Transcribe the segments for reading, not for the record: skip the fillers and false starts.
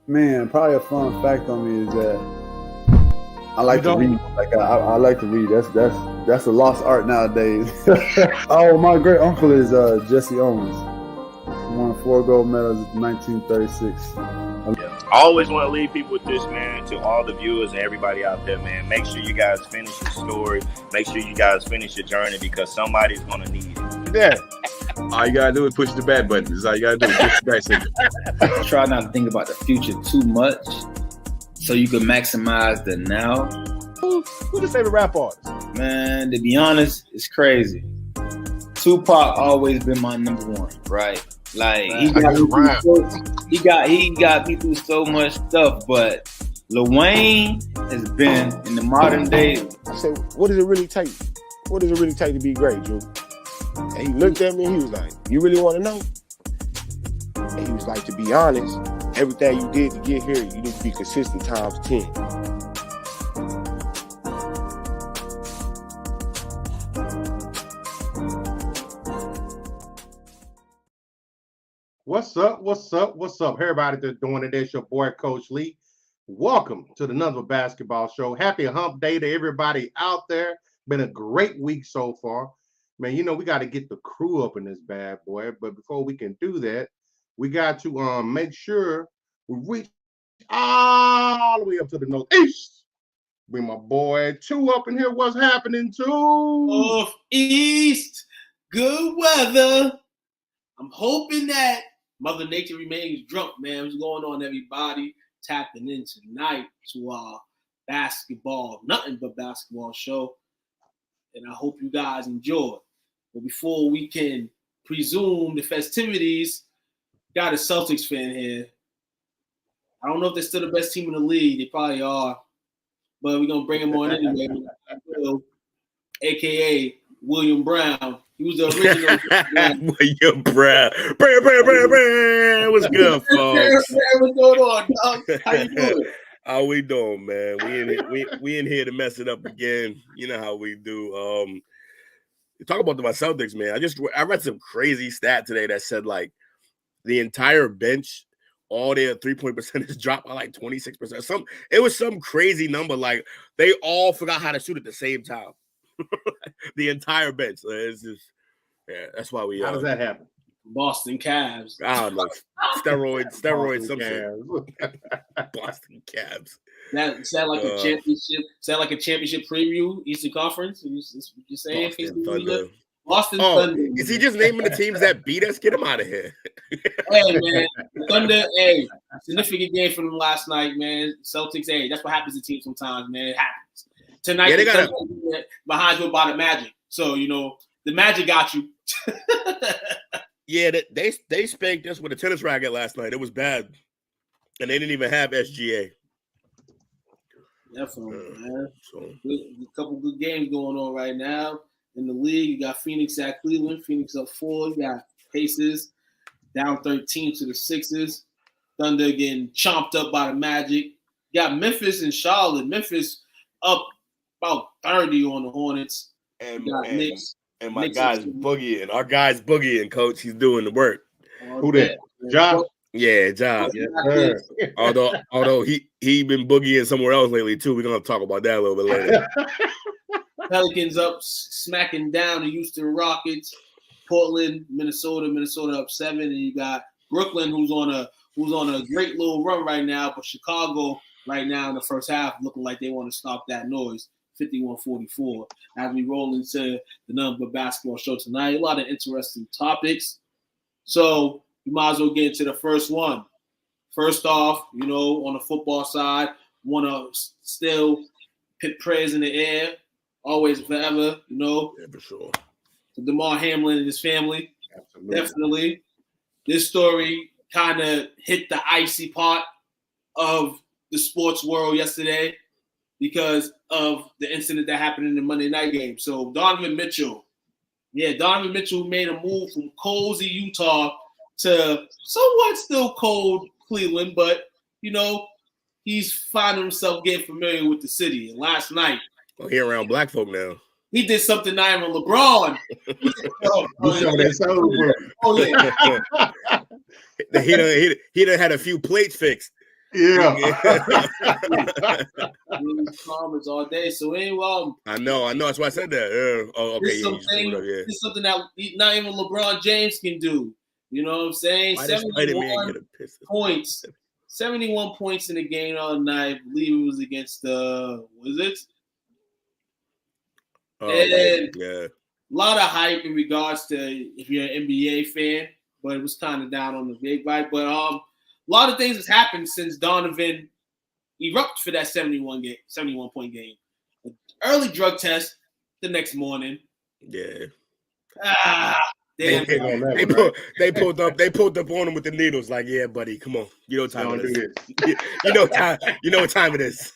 Man, probably a fun fact on me is that I like to read. Like I like to read. That's a lost art nowadays. Oh, my great uncle is Jesse Owens. He won 4 gold medals in 1936. I always want to leave people with this, man, to all the viewers and everybody out there, man. Make sure you guys finish your story. Make sure you guys finish your journey because somebody's going to need it. Yeah. All you got to do is push the back button. That's all you got to do is push the back signal. Try not to think about the future too much so you can maximize the now. Who's your favorite rap artist? Man, to be honest, it's crazy. Tupac always been my number one, right? Like he got me through so much stuff, but Lil Wayne has been in the modern day. I said, what does it really take? What does it really take to be great, Drew? And he looked at me and he was like, you really want to know? And he was like, to be honest, everything you did to get here, you need to be consistent times 10. What's up? Everybody that's doing it, it's your boy, Coach Lee. Welcome to the Nuns of Basketball Show. Happy hump day to everybody out there. Been a great week so far. Man, you know, we got to get the crew up in this bad boy. But before we can do that, we got to make sure we reach all the way up to the Northeast. Bring my boy Two up in here. What's happening, Two? Northeast. Good weather. I'm hoping that Mother Nature remains drunk, man. What's going on, everybody? Tapping in tonight to our basketball, nothing but basketball show. And I hope you guys enjoy. But before we can presume the festivities, got a Celtics fan here. I don't know if they're still the best team in the league. They probably are. But we're going to bring him on anyway. A.K.A. William Brown. He was the original. William Brown. What's good, folks? What's going on, dog? How you doing? How we doing, man? We in here to mess it up again. You know how we do. Talk about my Celtics, man. I read some crazy stat today that said like the entire bench, all their 3-point percentage dropped by like 26%. It was some crazy number. Like they all forgot how to shoot at the same time. The entire bench. It's just, yeah, that's why we. How does that happen? Boston Cavs. I don't know. Steroids, Boston Cavs. Boston Cavs. Is that like a championship? Is that like a championship preview? Eastern Conference? You're saying Boston Thunder. Boston Thunder. Is he just naming the teams that beat us? Get him out of here. Hey man, Thunder. Hey, significant game for them last night, man. Celtics. Hey, that's what happens to teams sometimes, man. It happens. Tonight, they got behind you by the Magic. So you know the Magic got you. Yeah, they spanked us with a tennis racket last night. It was bad, and they didn't even have SGA. Definitely, man. A couple good games going on right now in the league. You got Phoenix at Cleveland. Phoenix up 4. You got Pacers down 13 to the Sixers. Thunder getting chomped up by the Magic. You got Memphis and Charlotte. Memphis up about 30 on the Hornets. And my Knicks guy's boogieing. Our guy's boogieing, coach. He's doing the work. Who that? Ja? Yeah, Ja. Yeah. Although he been boogieing somewhere else lately too. We're gonna talk about that a little bit later. Pelicans up, smacking down the Houston Rockets. Portland, Minnesota up 7, and you got Brooklyn who's on a great little run right now, but Chicago right now in the first half looking like they want to stop that noise. 51-44 as we roll into the number basketball show tonight. A lot of interesting topics. So you might as well get into the first one. First off, you know, on the football side, want to still put prayers in the air, always forever, you know. Yeah, for sure. To Damar Hamlin and his family. Absolutely. Definitely. This story kind of hit the icy part of the sports world yesterday because of the incident that happened in the Monday night game. So Donovan Mitchell made a move from cozy Utah to somewhat still cold Cleveland, but, you know, he's finding himself getting familiar with the city. And last night, well, he around black folk now. he did something not even LeBron. He done had a few plates fixed. Comments all day. So anyway, I know. That's why I said that. Oh, okay. This is something that not even LeBron James can do. You know what I'm saying? 71 points. 71 points in the game all night. I believe it was against the and a lot of hype in regards to if you're an NBA fan, but it was kind of down on the big bite. But a lot of things has happened since Donovan erupted for that 71 point game. Early drug test the next morning. Yeah. Damn. They pulled up on him with the needles. Like, yeah, buddy, come on. You know what time it is. You know what time it is.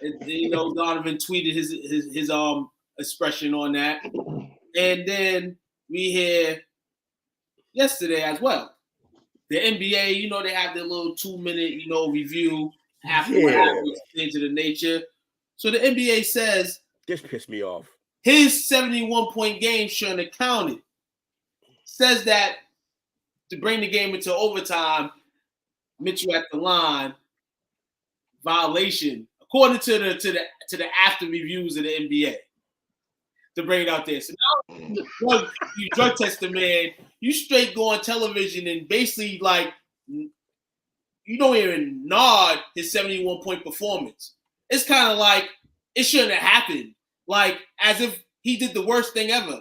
And, Donovan tweeted his expression on that, and then we hear yesterday as well. The NBA, they have their little 2-minute, review after what happened, things of the nature. So the NBA says this pissed me off. His 71-point game shouldn't have counted. Says that to bring the game into overtime, Mitchell at the line, violation, according to the after reviews of the NBA. To bring it out there. So now you drug test the man, you straight go on television and basically you don't even nod his 71-point performance. It's kind of like it shouldn't have happened. Like as if he did the worst thing ever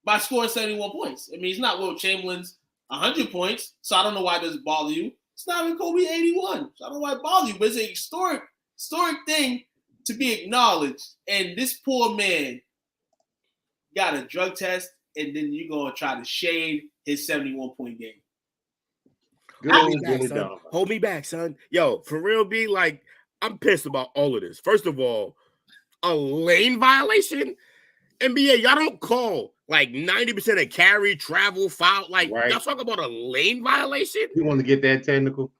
by scoring 71 points. I mean, it's not Will Chamberlain's 100 points, so I don't know why it doesn't bother you. It's not even Kobe 81, so I don't know why it bothers you. But it's an historic thing to be acknowledged. And this poor man got a drug test, and then you're going to try to shade his 71-point game. Hold me back, son. Yo, for real, I'm pissed about all of this. First of all, a lane violation? NBA, y'all don't call 90% of carry, travel, foul. Y'all talk about a lane violation? You want to get that technical?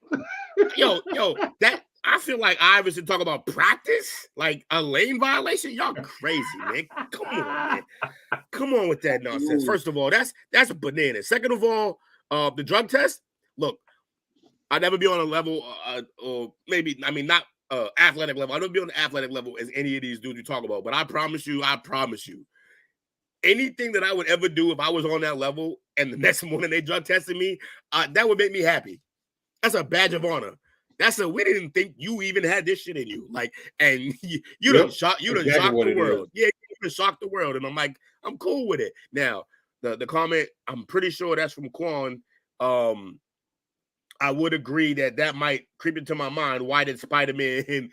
yo, that I feel like Iverson talk about practice, a lane violation. Y'all crazy, man. Come on, man. Come on with that nonsense. First of all, that's a banana. Second of all, the drug test. Look, I'd never be on a level, or maybe not athletic level. I don't be on the athletic level as any of these dudes you talk about. But I promise you, anything that I would ever do if I was on that level and the next morning they drug tested me, that would make me happy. That's a badge of honor. We didn't think you even had this shit in you. And you done shocked the world. Yeah, you done shocked the world. And I'm like, I'm cool with it. Now, the comment, I'm pretty sure that's from Quan. I would agree that might creep into my mind. Why did Spider-Man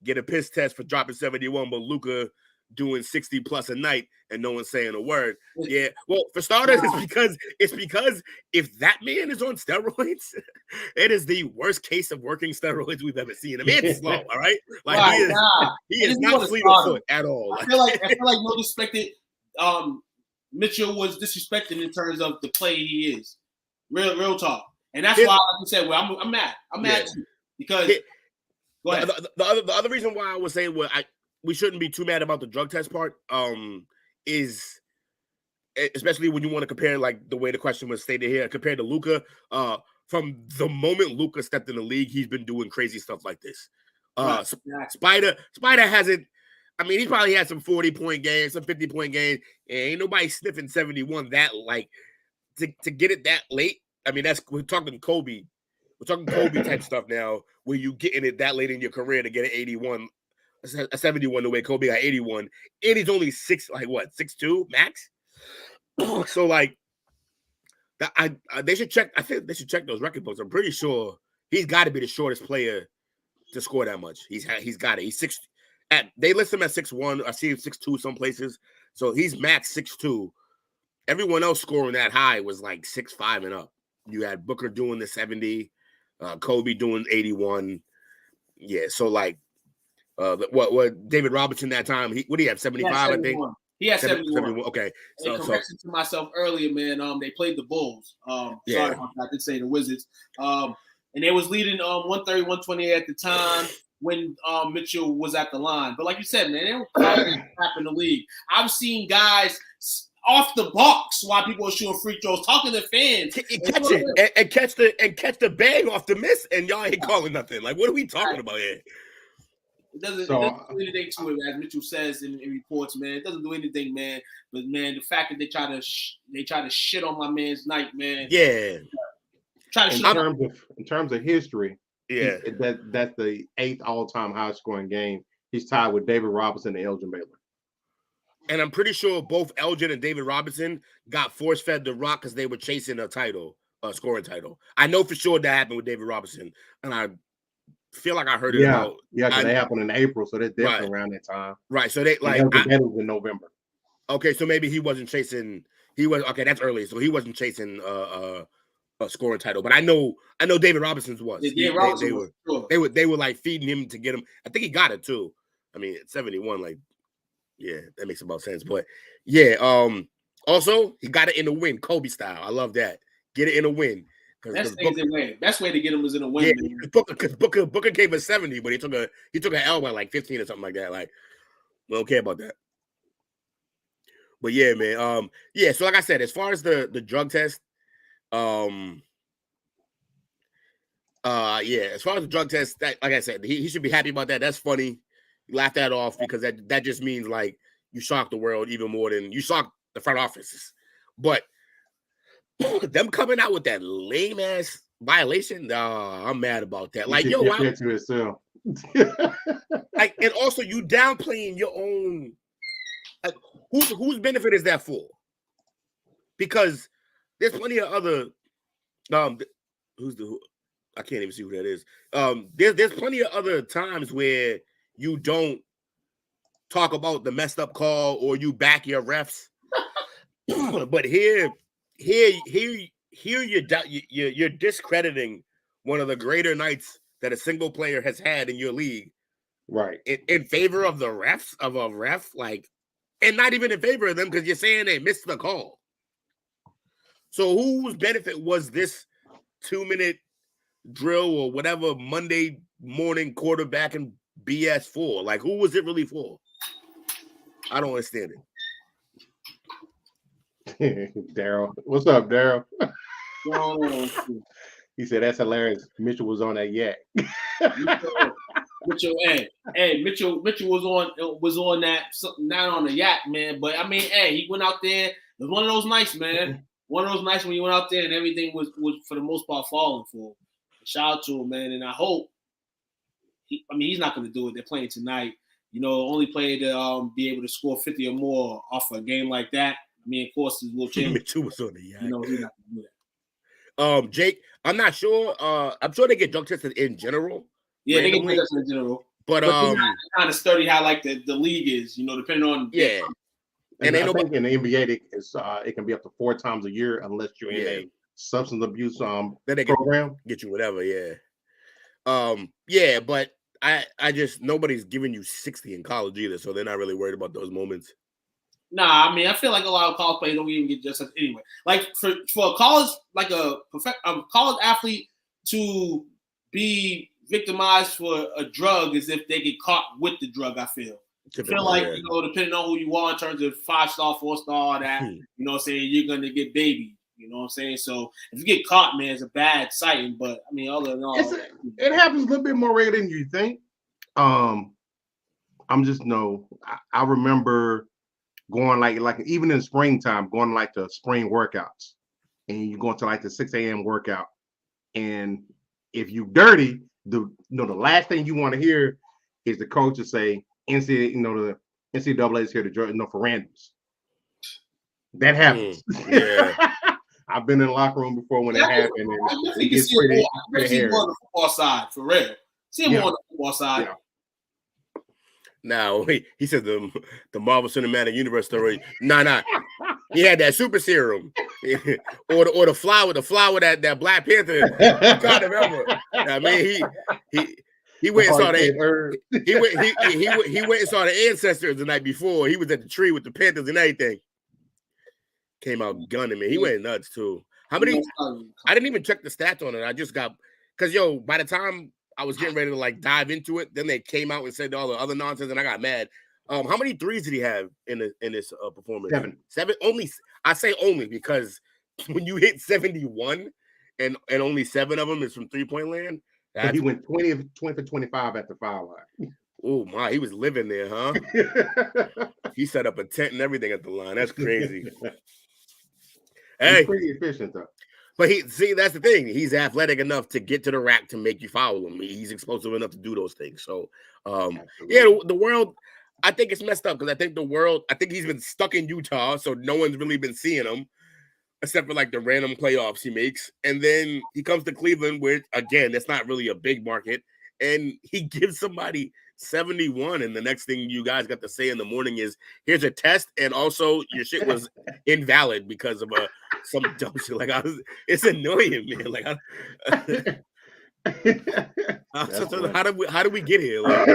get a piss test for dropping 71, but Luka doing 60 plus a night and no one's saying a word? Yeah. Well, for starters, it's because if that man is on steroids, it is the worst case of working steroids we've ever seen. The man's slow, all right? He is not fleet of foot at all. I feel like no disrespected. Mitchell was disrespected in terms of the play he is. Real talk. And that's why, like you said, I'm mad. I'm mad too. Because go ahead. The other reason why I was saying we shouldn't be too mad about the drug test part is, especially when you want to compare the way the question was stated here, compared to Luka. From the moment Luka stepped in the league, he's been doing crazy stuff like this. Spider hasn't. I mean, he probably had some 40-point games, some 50-point games, and ain't nobody sniffing 71 that to get it that late. I mean, we're talking Kobe. We're talking Kobe type stuff now, where you getting it that late in your career to get an 81, a 71 the way Kobe got 81, and he's only 6'2" max. So they should check. I think they should check those record books. I'm pretty sure he's got to be the shortest player to score that much. He's got it. He's 6. They list him at 6'1". I see him 6'2" some places. So he's max 6'2". Everyone else scoring that high was 6'5" and up. You had Booker doing the 70, Kobe doing 81. Yeah, so what David Robinson that time? What do you have? 75, I think. He had 71. Okay. So correction to myself earlier, man. They played the Bulls. Sorry, I did say the Wizards. And they was leading 130, 128 at the time when Mitchell was at the line. But like you said, man, they don't crap in the league. I've seen guys off the box while people are shooting free throws, talking to fans. Catch the bag off the miss, and y'all ain't calling nothing. Like, what are we talking about here? It doesn't do anything to it, as Mitchell says in reports, man. It doesn't do anything, man. But man, the fact that they try to shit on my man's night, man. Yeah. In terms of history, yeah, that's the 8th all-time high-scoring game. He's tied with David Robinson and Elgin Baylor. And I'm pretty sure both Elgin and David Robinson got force-fed the rock because they were chasing a scoring title. I know for sure that happened with David Robinson, and I feel like I heard it about. Yeah, because they happened in April, so that's definitely around that time. Right, so they like that was in November. Okay, so maybe he wasn't chasing. That's early, so he wasn't chasing a scoring title. But I know David Robinson's was. They were like feeding him to get him. I think he got it too. I mean, at 71, like, yeah, that makes about sense. But yeah, also he got it in a win, Kobe style. I love that. Get it in a win. Best way to get him was in a win. Yeah, because Booker gave us 70, but he took an L by like 15 or something like that. Like, we don't care about that. But yeah, man. Yeah. So like I said, as far as the drug test, as far as the drug test, that, like I said, he should be happy about that. That's funny. You laugh that off because that just means like you shocked the world even more than you shocked the front offices. But them coming out with that lame ass violation, I'm mad about that. Like, yo, like, and also you downplaying your own. Like, whose benefit is that for? Because there's plenty of other. I can't even see who that is. There's plenty of other times where you don't talk about the messed up call or you back your refs. But here you're discrediting one of the greater nights that a single player has had in your league, right? In favor of the refs of a ref, like, and not even in favor of them because you're saying they missed the call. So whose benefit was this 2-minute drill or whatever Monday morning quarterbacking BS for? Like, who was it really for? I don't understand it. Daryl, what's up, Daryl? He said that's hilarious. Mitchell was on that yak. Mitchell was on that, not on the yak, man. But I mean, he went out there. It was one of those nights, man. One of those nights when you went out there and everything was for the most part falling for him. Shout out to him, man. And I hope. He's not going to do it. They're playing tonight. You know, only player to be able to score 50 or more off a game like that. I mean, of course, is Will Chamberlain. Mitchell was on the yak. You know, he's not going to do that. Jake, I'm not sure. I'm sure they get drug tested in general. Yeah, they get drug tested in general. But kind of study how like the league is, you know, depending on And I think in the NBA it can be up to 4 times a year unless you're in a substance abuse program. Get you whatever, but I just nobody's giving you 60 in college either, so they're not really worried about those moments. Nah, I mean, I feel like a lot of college players don't even get just anyway. Like for a college, like a college athlete to be victimized for a drug is if they get caught with the drug. I feel like, you know, depending on who you are in terms of 5-star, 4-star, that you know what I'm saying, you're gonna get baby. You know what I'm saying? So if you get caught, man, it's a bad sighting. But I mean, other than all, it happens a little bit more regular than you think. I remember going like even in springtime, going like to spring workouts, and you go into like the 6 a.m. workout, and if you dirty, the last thing you want to hear is the coach to say the NCAA is here to for randoms. That happens. Yeah. I've been in the locker room before when it happened. And it gets pretty more on the football side, for real. See him more on the football side. Yeah. Now, he said the Marvel Cinematic Universe story. Nah. He had that super serum. or the flower that Black Panther. I can't remember. I mean, he went and saw the he went and saw the ancestors the night before. He was at the tree with the Panthers and everything. Came out gunning me. He went nuts too. How many? I didn't even check the stats on it. I just got because by the time I was getting ready to like dive into it, then they came out and said all the other nonsense, and I got mad. How many threes did he have in this performance? 7. 7 only. I say only because when you hit 71 and only 7 of them is from 3-point land. But he went 20 for 25 at the foul line. Oh my, he was living there, huh? He set up a tent and everything at the line. That's crazy. Hey, he's pretty efficient though. But that's the thing. He's athletic enough to get to the rack to make you foul him. He's explosive enough to do those things. So, the world, I think it's messed up because I think he's been stuck in Utah, so no one's really been seeing him except for like the random playoffs he makes. And then he comes to Cleveland, which again, that's not really a big market, and he gives somebody 71, and the next thing you guys got to say in the morning is, here's a test, and also your shit was invalid because of some dumb shit. Like, it's annoying, man. Like, how do we get here? Like,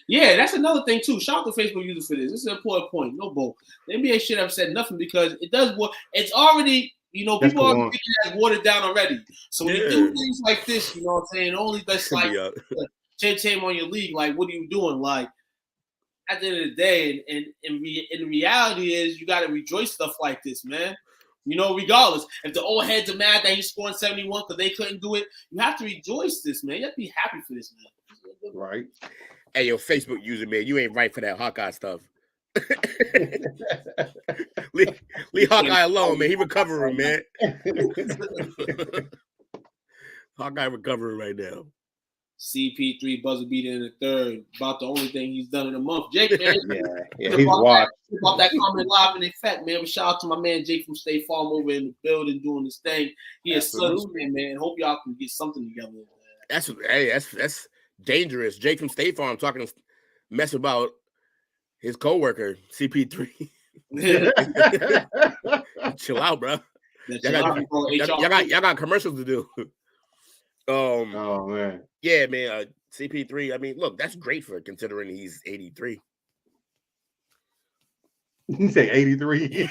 yeah, that's another thing too. Shout out to Facebook users for this. This is an important point. No bull. The NBA should have said nothing because it does work. It's already, people are thinking that's watered down already. So when you do things like this, you know what I'm saying? Only that's like shame on your league. Like, what are you doing? Like, at the end of the day, and the reality is, you got to rejoice stuff like this, man. Regardless, if the old heads are mad that he's scoring 71 because they couldn't do it, you have to rejoice this, man. You have to be happy for this, man. Right. Hey, yo, Facebook user, man, you ain't right for that Hawkeye stuff. leave Hawkeye alone, man. He recovering, man. Hawkeye recovering right now. CP3 buzzer beater in the third. About the only thing he's done in a month. Jake, man. Yeah, he's watched. About that comment live in effect, man. But shout out to my man Jake from State Farm over in the building doing his thing. He is sunshine, man. Hope y'all can get something together. Man. That's dangerous. Jake from State Farm talking mess about his coworker CP3. Chill out, bro. Y'all got commercials to do. Oh man. Yeah, man. CP3. I mean, look, that's great for considering he's 83. You say 83?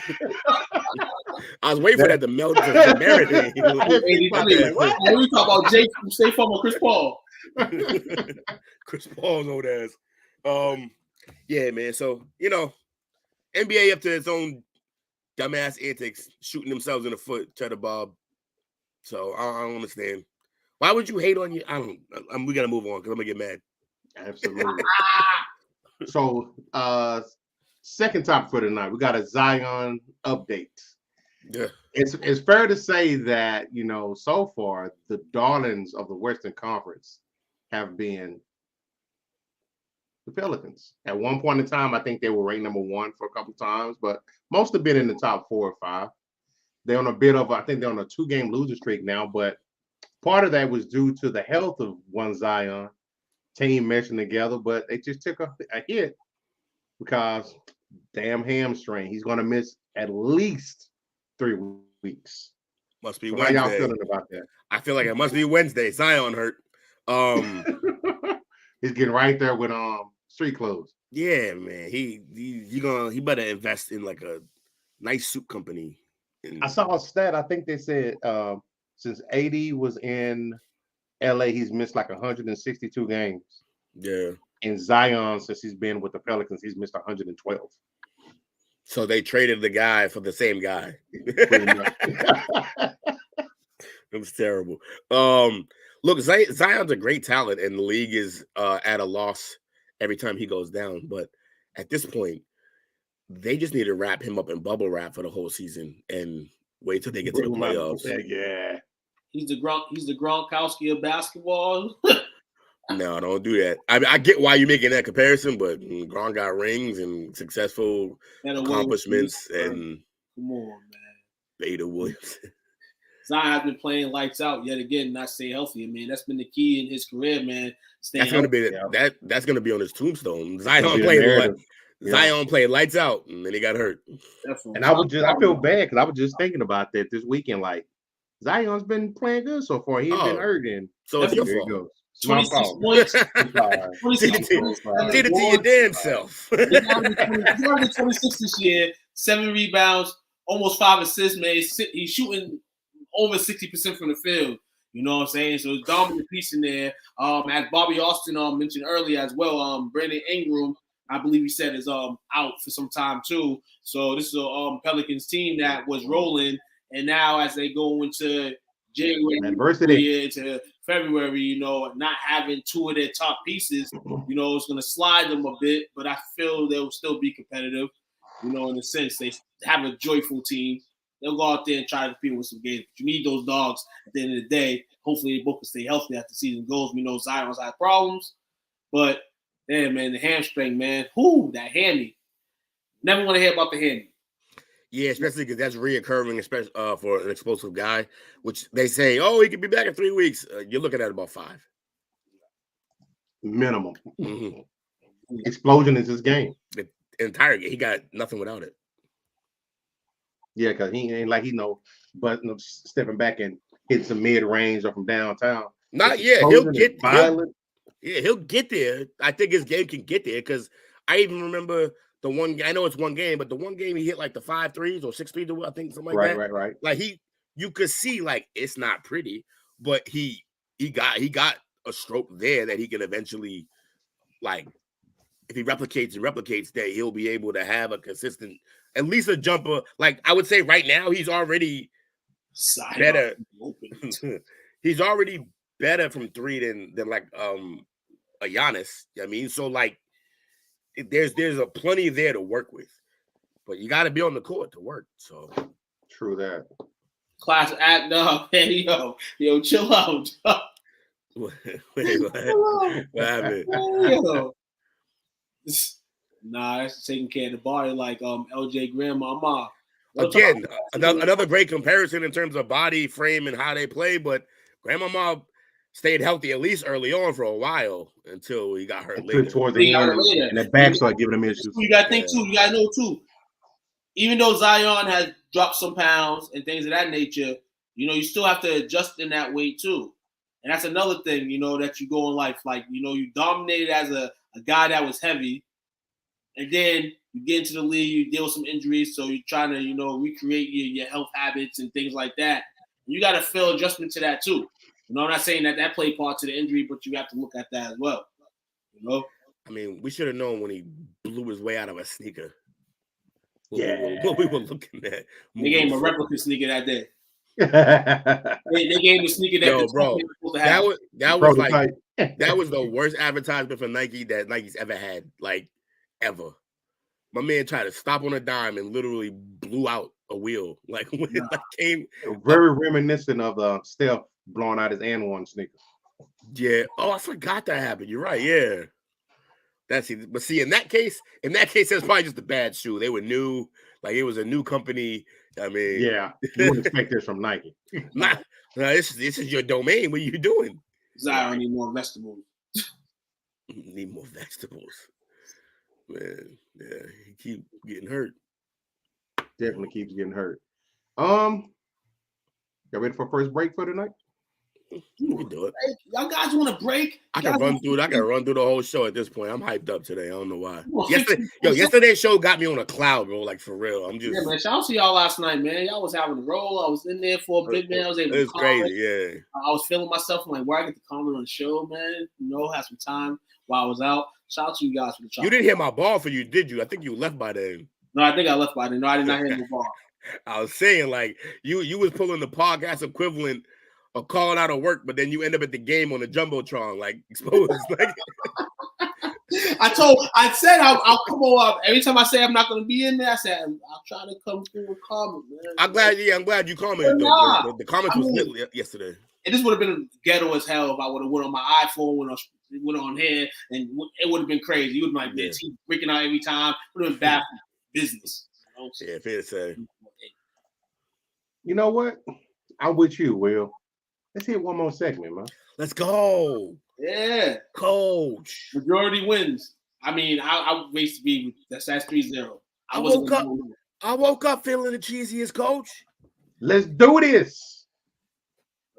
I was waiting for that to melt to marinate. What? We talk about Jake from State Farm or Chris Paul. Chris Paul's old ass. Yeah, man. So NBA up to its own dumbass antics, shooting themselves in the foot, cheddar bob. So I don't understand. Why would you hate on you? We gotta move on because I'm gonna get mad. Absolutely. So, second topic for tonight, we got a Zion update. Yeah, it's fair to say that so far the darlings of the Western Conference have been the Pelicans. At one point in time, I think they were ranked number 1 for a couple times, but most have been in the top 4 or 5. They're on a bit of, I think they're on a 2-game losing streak now, but part of that was due to the health of one Zion team meshing together, but they just took a hit because damn hamstring. He's going to miss at least 3 weeks. Must be so Wednesday. How y'all feeling about that? I feel like it must be Wednesday. Zion hurt. He's getting right there with street clothes. Yeah, man. He better invest in like a nice soup company. I saw a stat. I think they said since AD was in LA, he's missed like 162 games. Yeah. And Zion, since he's been with the Pelicans, he's missed 112. So they traded the guy for the same guy. It was terrible. Look, Zion's a great talent, and the league is at a loss every time he goes down. But at this point, they just need to wrap him up in bubble wrap for the whole season and wait till they get to the playoffs. Yeah. He's the Gronkowski of basketball. No, don't do that. I get why you're making that comparison, but Gronk got rings and successful accomplishments, and come on, man. Beta Williams. Zion has been playing lights out yet again, not staying healthy. I mean, that's been the key in his career, man. That's gonna be that's gonna be on his tombstone. Zion played lights out, and then he got hurt. And I feel bad because I was just thinking about that this weekend. Like Zion's been playing good so far. He's been hurt, and so it's your fault. 26 points. Did it to your damn self. He's already 26 this year. 7 rebounds, almost 5 assists, man. He's shooting over 60% from the field. You know what I'm saying? So it's dominant piece in there. As Bobby Austin mentioned earlier as well, Brandon Ingram, I believe he said is out for some time too. So this is a Pelicans team that was rolling, and now as they go into January, into February, not having two of their top pieces, it's going to slide them a bit. But I feel they'll still be competitive, in a sense. They have a joyful team. They'll go out there and try to compete with some games. But you need those dogs at the end of the day. Hopefully, they both can stay healthy as the season goes. We know Zion's had problems, but man, the hamstring, man, that hammy. Never want to hear about the hammy. Yeah, especially because that's reoccurring, especially for an explosive guy, which they say, he could be back in 3 weeks. You're looking at about 5. Minimum. Mm-hmm. Explosion is his game. The entire game. He got nothing without it. Yeah, because he ain't like but stepping back and hitting some mid-range or from downtown. He'll get violent. He'll get there. I think his game can get there because I even remember the one. I know it's one game, but the one game he hit like the 5 threes or 6 threes, I think something like that. Right. Like you could see like it's not pretty, but he got a stroke there that he can eventually, like, if he replicates that, he'll be able to have a consistent, at least a jumper. Like I would say right now, he's already better. He's already better from 3 than like a Giannis. I mean, so like there's a plenty there to work with, but you got to be on the court to work. So true that. Class act up, hey yo, chill out. Wait, what happened? Yo. Nah, that's taking care of the body like LJ Grandmama. Again, another great comparison in terms of body frame and how they play, but Grandmama stayed healthy at least early on for a while until he got hurt later. Towards the end, and the back started giving him issues. You got to think too. You got to know too. Even though Zion has dropped some pounds and things of that nature, you still have to adjust in that weight too. And that's another thing, that you go in life. Like, you dominated as a guy that was heavy, and then you get into the league, you deal with some injuries, so you're trying to, recreate your health habits and things like that. You got to feel adjustment to that too. I'm not saying that played part to the injury, but you have to look at that as well. I mean, we should have known when he blew his way out of a sneaker. What we were looking at. They gave him a replica sneaker that day. they gave him a sneaker that bro. That was the worst advertisement for Nike that Nike's ever had, like ever. My man tried to stop on a dime and literally blew out a wheel. Like when it came, very reminiscent of Steph blowing out his N1 sneaker. Yeah. Oh, I forgot that happened. You're right. Yeah. But see, in that case, that's probably just a bad shoe. They were new, like it was a new company. I mean, yeah, you wouldn't expect this from Nike. No, this is your domain. What are you doing? Zion need more vegetables. Need more vegetables, man. Yeah, he keep getting hurt. Definitely keeps getting hurt. Y'all ready for first break for tonight? You can do it. Hey, y'all guys want to break? I can run through the whole show at this point. I'm hyped up today. I don't know why. Yesterday's show got me on a cloud, bro. Like for real. I'm just man. Shout out to y'all last night, man. Y'all was having a roll. I was in there for a bit, man. I was able to comment. Crazy, yeah. I was feeling myself. I'm like, where I get to comment on the show, man. Have some time while I was out. Shout out to you guys for the chat. You didn't hear my ball for you, did you? I think you left by then. No, I think I left by then. No, I did not hear the ball. I was saying, like, you was pulling the podcast equivalent of calling out of work, but then you end up at the game on the Jumbotron, like exposed. Like I said I'll come over. Every time I say I'm not going to be in there, I said I'll try to come through and comment, man. I'm glad you commented. The comments was lit yesterday. And this would have been ghetto as hell if I would have went on my iPhone, went on here, and it would have been crazy. You would have been like, he freaking out every time. Would have been bad for business. Yeah, fair to say. You know what? I'm with you, Will. Let's hit one more segment, man. Let's go. Yeah. Coach. Majority wins. I mean, I race to be that's 3-0. I woke up feeling the cheesiest, Coach. Let's do this.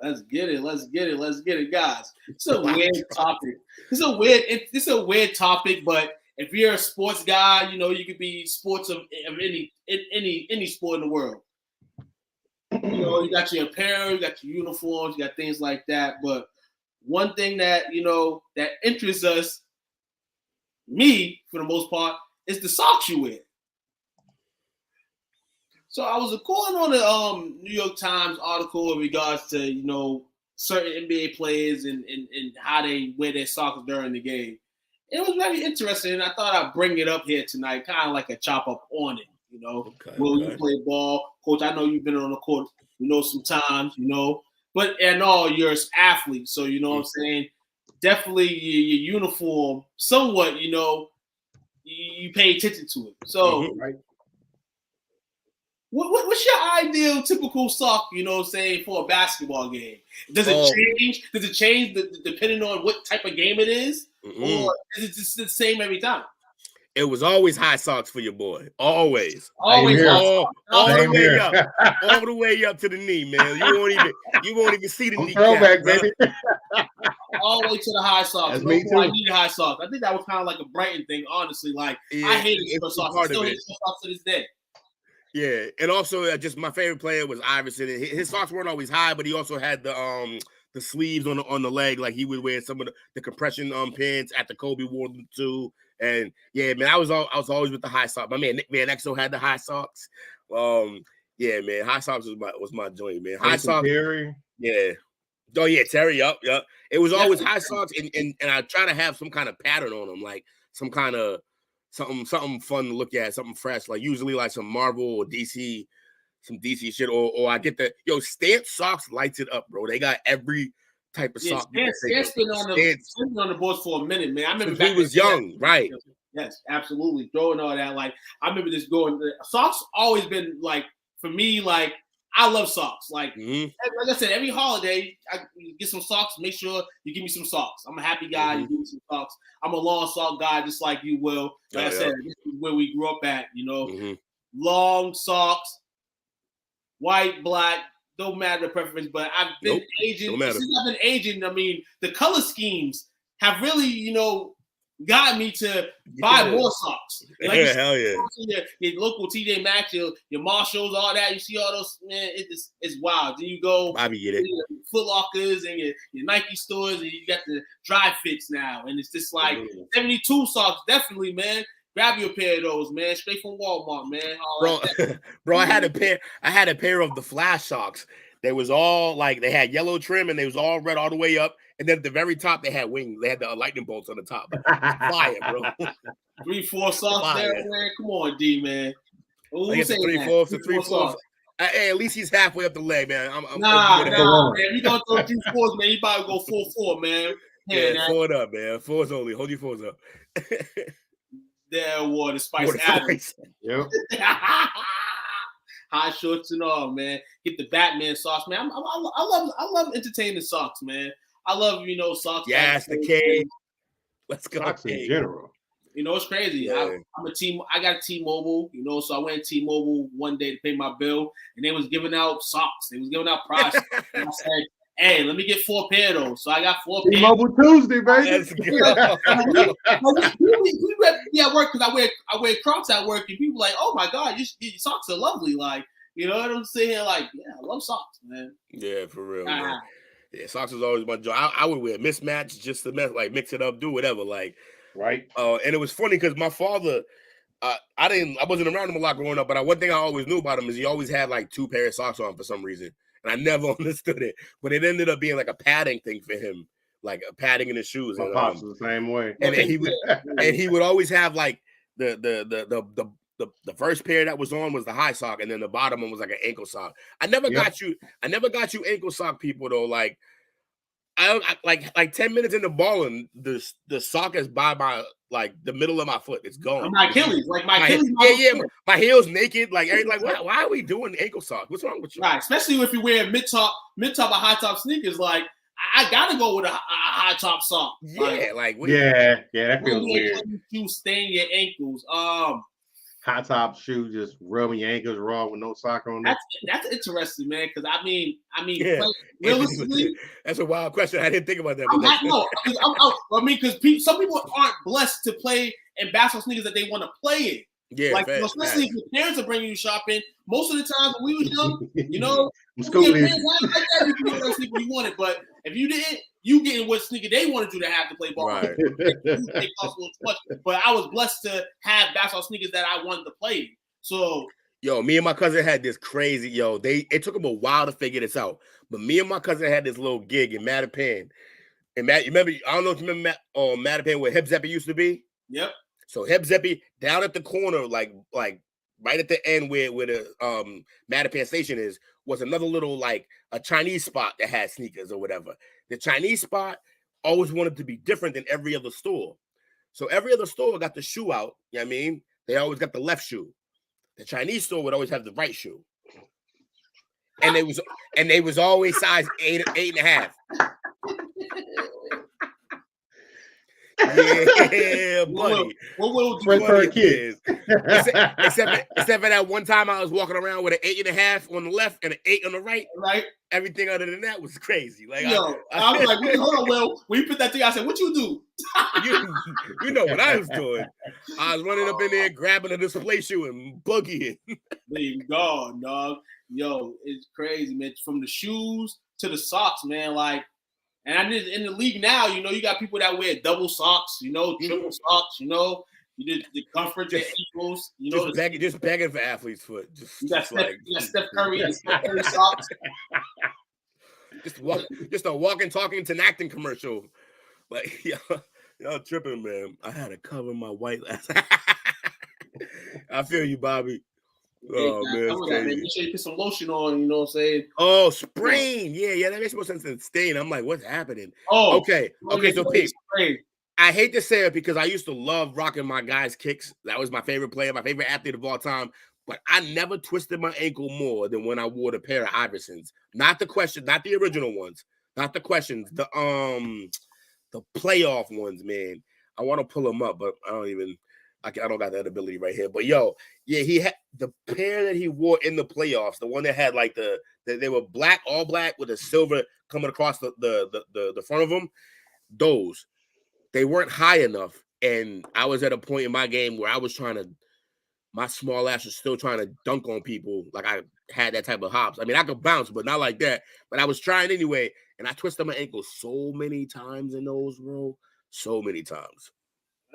Let's get it, guys. It's a weird topic. It's a weird topic, but if you're a sports guy, you could be sports of any sport in the world. You got your apparel, you got your uniforms, you got things like that. But one thing that that interests us me, for the most part, is the socks you wear. So I was calling on the New York Times article in regards to, you know, certain NBA players and how they wear their socks during the game. And it was very interesting, and I thought I'd bring it up here tonight, kind of like a chop up on it, you know. You play ball. Coach, I know you've been on the court, you know, sometimes, you know. But and all, you're an athlete, so you know what I'm saying? Definitely your uniform, somewhat, you know, you pay attention to it. So right. What's your ideal typical sock, you know what I'm saying, for a basketball game? Does it change? Does it change depending on what type of game it is? Or is it just the same every time? It was always high socks for your boy. Always. All the way up. All the way up to the knee, man. You won't even see the knee. Throwback, baby. All the way to the high socks. That's me too. I need high socks. I think that was kind of like a Brighton thing, honestly. Like, I hated short socks. I still hate short socks to this day. Yeah, and also just my favorite player was Iverson. His socks weren't always high, but he also had the sleeves on the leg, like he would wear some of the compression pants after Kobe wore them too. And yeah, man, I was always with the high socks. My man Nick Van Exel had the high socks. Yeah, man, high socks was my joint, man. High socks. Terry. Yeah. Oh yeah, Terry. Yup. It was always high socks, and I try to have some kind of pattern on them, like some kind of something fun to look at, something fresh, like usually like some Marvel or DC, some DC shit, or I get the Stance socks lights it up, bro. They got every type of sock. Stance been on the boards for a minute, man. I remember back he was young, right? Yes, absolutely. Throwing all that, like I remember this going. Socks always been like for me, like I love socks. Like like I said, every holiday I get some socks. Make sure you give me some socks. I'm a happy guy. You give me some socks. I'm a long sock guy, just like you will. Like I said, this is where we grew up at. You know, long socks, white, black. Don't matter the preference, but I've been aging. Since I've been aging, I mean, the color schemes have really, you know, got me to buy more socks. Like hell yeah. Your local TJ Maxx, your Marshalls, all that. You see all those, man, it's wild. Then you go to your Foot Lockers and your Nike stores, and you got the dry fits now. And it's just like 72 socks, definitely, man. Grab your pair of those, man. Straight from Walmart, man. Bro, I had a pair of the Flash socks. They was all like they had yellow trim and they was all red all the way up. And then at the very top, they had wings. They had the lightning bolts on the top. Fire, bro. 3-4 socks there, man. Come on, D, man. I guess 3/4 to 3/4. Hey, at least he's halfway up the leg, man. Nah, man. We gonna throw 3/4s, man. You about to go 4-4, man. Yeah, 4 up, man. 4's only. Hold your 4s up. There, water Spice Adams. Yep. High shorts and all, man. Get the Batman socks, man. I love entertaining socks, man. I love, you know, socks. Yes, the King. Let's go. Socks in general. You know, it's crazy. Yeah. I got a T-Mobile, you know, so I went to T-Mobile one day to pay my bill, and they was giving out socks. They was giving out prizes. And I said, hey, let me get 4 pair of those. So I got 4 pairs. T-Mobile Tuesday, baby. We at work because I wear Crocs at work, and people like, oh my God, your socks are lovely. Like, you know what I'm saying? Here, like, yeah, I love socks, man. Yeah, for real. Man. Yeah, socks was always my joy. I would wear mismatch just to mix it up, do whatever, like. Right. And it was funny because my father, I wasn't around him a lot growing up, but one thing I always knew about him is he always had like 2 pairs of socks on for some reason. And I never understood it, but it ended up being like a padding thing for him, like a padding in his shoes. My pops was the same way. And he would always have like the first pair that was on was the high sock, and then the bottom one was like an ankle sock. I never got you ankle sock people though. Like I like 10 minutes into balling, the sock is by my like the middle of my foot. It's gone. My Achilles, like my Achilles. My heel's naked. Like why are we doing ankle socks? What's wrong with you? Right, especially if you wear mid top or high top sneakers. Like I gotta go with a high top sock. Yeah, that feels weird. You stain your ankles. High top shoe just rubbing your ankles raw with no sock on them. That's interesting, man. Because I mean, yeah. Realistically, that's a wild question. I didn't think about that. Because some people aren't blessed to play in basketball sneakers that they want to play in. Yeah, like facts, especially if facts. your parents are bringing you shopping. Most of the time when we was young, you know, School your is- parents had like that, you could get whatever sneaker you wanted. But if you didn't, you getting what sneaker they wanted you to have to play ball. Right. They cost a little too much. But I was blessed to have basketball sneakers that I wanted to play. So Yo, me and my cousin had this crazy, it took them a while to figure this out. But me and my cousin had this little gig in Mattapan. And you remember, I don't know if you remember Mattapan where Hip Zeppy used to be? yep. So Hip Zeppy down at the corner, like right at the end where the Mattapan station is, was another little like a Chinese spot that had sneakers or whatever. The Chinese spot always wanted to be different than every other store. So every other store got the shoe out, you know what I mean? They always got the left shoe. The Chinese store would always have the right shoe. And they was always size 8.5. Yeah, buddy. What will do? Right. Per kid. Except for that one time I was walking around with an 8.5 on the left and an 8 on the right. Right? Everything other than that was crazy. Like, Yo, I was like, wait, hold on, Will. When you put that thing, I said, what you do? you know what I was doing. I was running up in there, grabbing a display shoe and boogieing. Thank God, dog. Yo, it's crazy, man. From the shoes to the socks, man. Like, and I did in the league now, you know, you got people that wear double socks, you know, triple socks, you know, you did the comfort that equals, you know, just begging for athlete's foot. you got Steph Curry and Steph Curry socks. Just a walking, talking to an acting commercial. Like, y'all tripping, man. I had to cover my white last. I feel you, Bobby. Oh, man. It's crazy. Make sure you put some lotion on, you know what I'm saying? Oh, sprain. Yeah, that makes more sense than stain. I'm like, what's happening? Oh, Okay, so Pete, sprain. I hate to say it because I used to love rocking my guys' kicks. That was my favorite player, my favorite athlete of all time. But I never twisted my ankle more than when I wore the pair of Iversons. Not the original ones. Not the questions. The playoff ones, man. I want to pull them up, but I don't got that ability right here. But he had the pair that he wore in the playoffs, the one that had like they were black, all black with a silver coming across the front of them. Those, they weren't high enough. And I was at a point in my game where my small ass was still trying to dunk on people. Like I had that type of hops. I mean, I could bounce, but not like that. But I was trying anyway. And I twisted my ankle so many times in those, bro. So many times.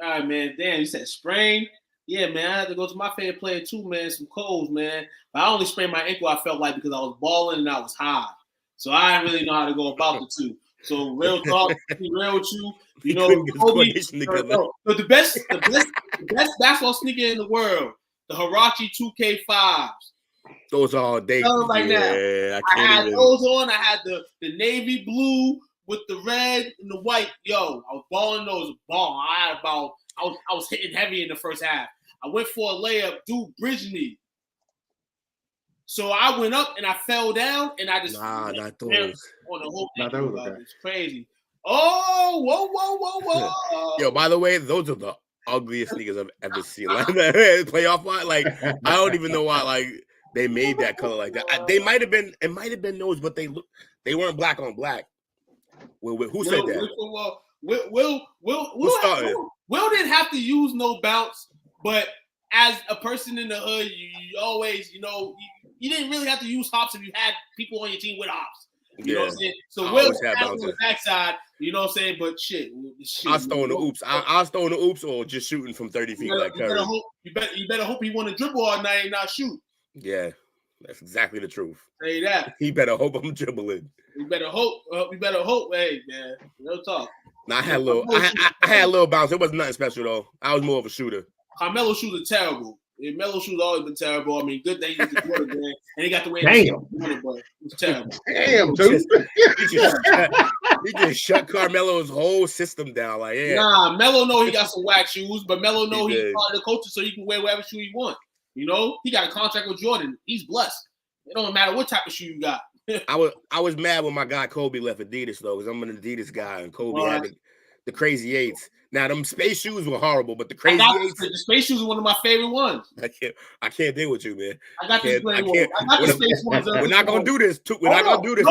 All right, man. Damn, you said sprain? Yeah, man. I had to go to my favorite player too, man. Some Coles, man. But I only sprained my ankle, I felt like, because I was balling and I was high. So I didn't really know how to go about the two. So real talk, be real with you. You know, Kobe, the best basketball sneaker in the world, the Huarache 2K5s. Those are all day. Like yeah, that. I had those on. I had the navy blue with the red and the white. Yo, I was balling those. I was hitting heavy in the first half. I went for a layup. Dude bridged me. So I went up and I fell down and I just not those. On the whole Not those, okay. It's crazy. Oh, whoa. Yo, by the way, those are the ugliest sneakers I've ever seen. Like playoff line. Like I don't even know why like they made that color like that. It might have been those, but they weren't black on black. Who said that? Will didn't have to use no bounce, but as a person in the hood, you always, you know, you didn't really have to use hops if you had people on your team with hops. You know what I'm saying? So Will had on the backside, you know what I'm saying? But shit. I was throwing the oops. I was throwing the oops or just shooting from 30 feet like Curry. You better hope he want to dribble all night and not shoot. Yeah, that's exactly the truth. Say that. He better hope I'm dribbling. You better hope. Hey, man. No talk. Now, I had a little bounce. It wasn't nothing special though. I was more of a shooter. Carmelo shoes are terrible. Melo's shoes always been terrible. I mean, good that he was the quarterback and he got the way. Damn, but it's terrible. Damn, dude. He just shut Carmelo's whole system down. Like, yeah. Nah, Melo know he got some whack shoes, but Melo know he's part of the culture, so he can wear whatever shoe he wants. You know, he got a contract with Jordan. He's blessed. It don't matter what type of shoe you got. I was mad when my guy Kobe left Adidas though, because I'm an Adidas guy, and Kobe had the Crazy Eights. Now them space shoes were horrible, but the Crazy Eights, the space shoes are one of my favorite ones. I can't deal with you, man. I got the space ones. We're not gonna do this. We're not gonna do this.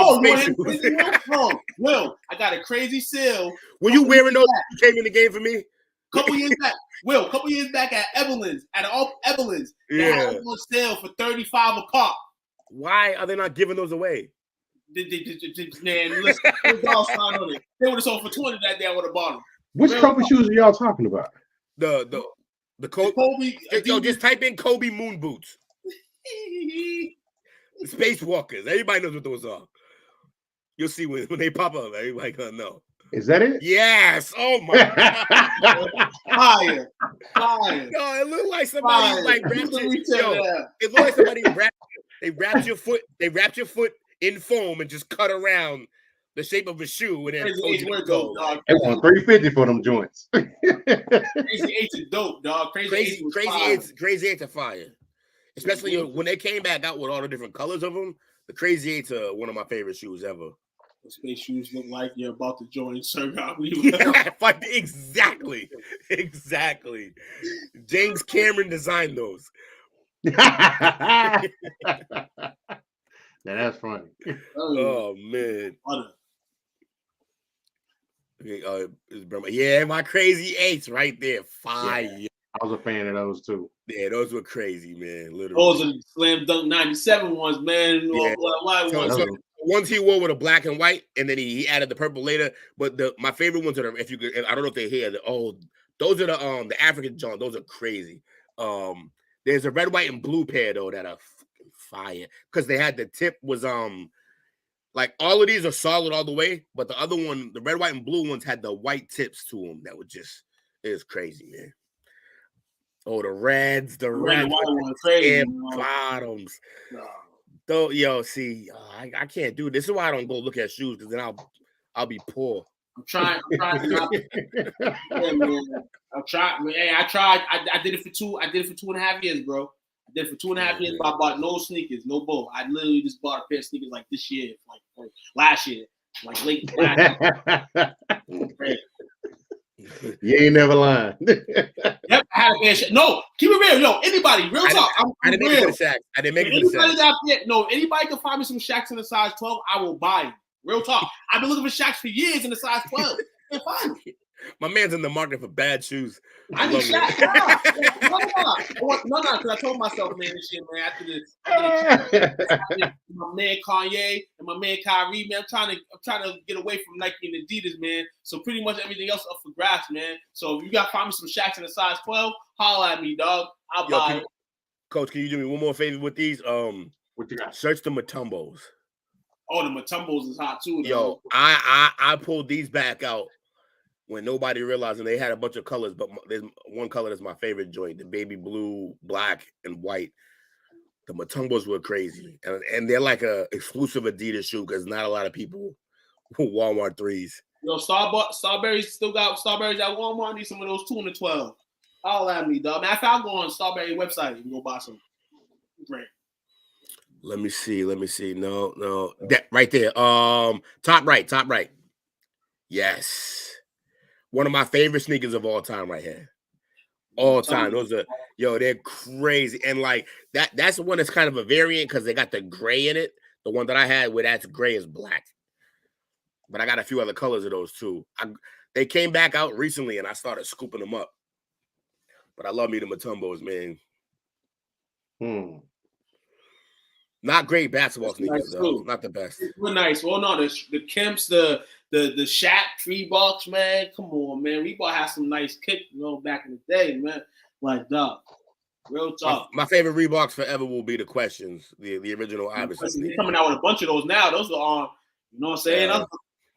No, Will, I got a Crazy Seal. Were you wearing those when you came in the game for me? Couple years back at Evelyn's, Evelyn's, they had them on sale for $35 a pop. Why are they not giving those away? Man, listen, on it. They would have sold for $20 that day. I would have bought them. Which Kobe shoes are y'all talking about? The Kobe. Yo, just type in Kobe moon boots. Spacewalkers. Everybody knows what those are. You'll see when they pop up. Everybody gonna know. Is that it? Yes. Oh my God. Fire. No, it looked like somebody like wrapped it looked like somebody wrapped your foot. They wrapped your foot in foam and just cut around the shape of a shoe and then told you to go. They want $350 for them joints. Crazy Eights are dope, dog. Crazy Eights are fire. Especially when they came back out with all the different colors of them. The Crazy Eights are one of my favorite shoes ever. The space shoes look like you're about to join Sergio. Exactly. James Cameron designed those. That's funny. Oh man. Yeah, my Crazy Eights right there. Fire. Yeah, I was a fan of those too. Yeah, those were crazy, man. Literally. Those are Slam Dunk 97 ones, man. Yeah. So ones he wore with a black and white, and then he added the purple later. But my favorite ones are I don't know if they're here. Those are the African John. Those are crazy. There's a red, white, and blue pair though that are fire because they had the tip was like all of these are solid all the way, but the other one, the red, white, and blue ones had the white tips to them that were just crazy, man. Oh, the reds, red bottoms. Though, yo, see, I can't do this. This is why I don't go look at shoes because then I'll be poor. I'm trying. I'm trying. Hey, I tried. I did it for 2.5 years, bro. I did it for 2.5 years, but I bought no sneakers, no bull. I literally just bought a pair of sneakers like this year, like last year, like late last year. You ain't never lying. Yep, I had a pair of No, keep it real, yo. Anybody, real talk. I didn't make it to the Shaqs. I didn't make it to the Shaqs. No, anybody can find me some Shaqs in the size 12, I will buy them. Real talk. I've been looking for Shaqs for years in the size 12. Can't find them. My man's in the market for bad shoes. I need Shaq. No, because I told myself, man, this shit, man, after my man Kanye and my man Kyrie, man, I'm trying to get away from Nike and Adidas, man. So pretty much everything else up for grabs, man. So if you got find me some Shaqs in the size 12, holla at me, dog. I'll buy it. Coach, can you do me one more favor with these? What you got? Search the Matumbos. Oh, the Matumbos is hot too, though. Yo, I pulled these back out when nobody realized, and they had a bunch of colors, but there's one color that's my favorite joint, the baby blue, black, and white. The Matumbos were crazy. And they're like a exclusive Adidas shoe because not a lot of people Walmart 3s. Yo, Starberry's still got Starberries at Walmart. I need some of those 2 in the 12. All at me, dog. Matter of fact, I'll go on Starberry website and go buy some. Great. Let me see. No. That right there. Top right. Yes. One of my favorite sneakers of all time right here. All time. Those are, they're crazy. And like that's the one that's kind of a variant because they got the gray in it. The one that I had where that's gray is black. But I got a few other colors of those too. They came back out recently and I started scooping them up. But I love me the Matumbos, man. Not great basketball sneakers, though. Not the best. We're nice. Well, no, the Kemps, the Shaq Reeboks, man. Come on, man. Reebok has some nice kick, back in the day, man. Like, dog. Real talk. My favorite Reeboks forever will be the Questions, the original Iverson. They're coming out with a bunch of those now. Those are on, you know what I'm saying? I'm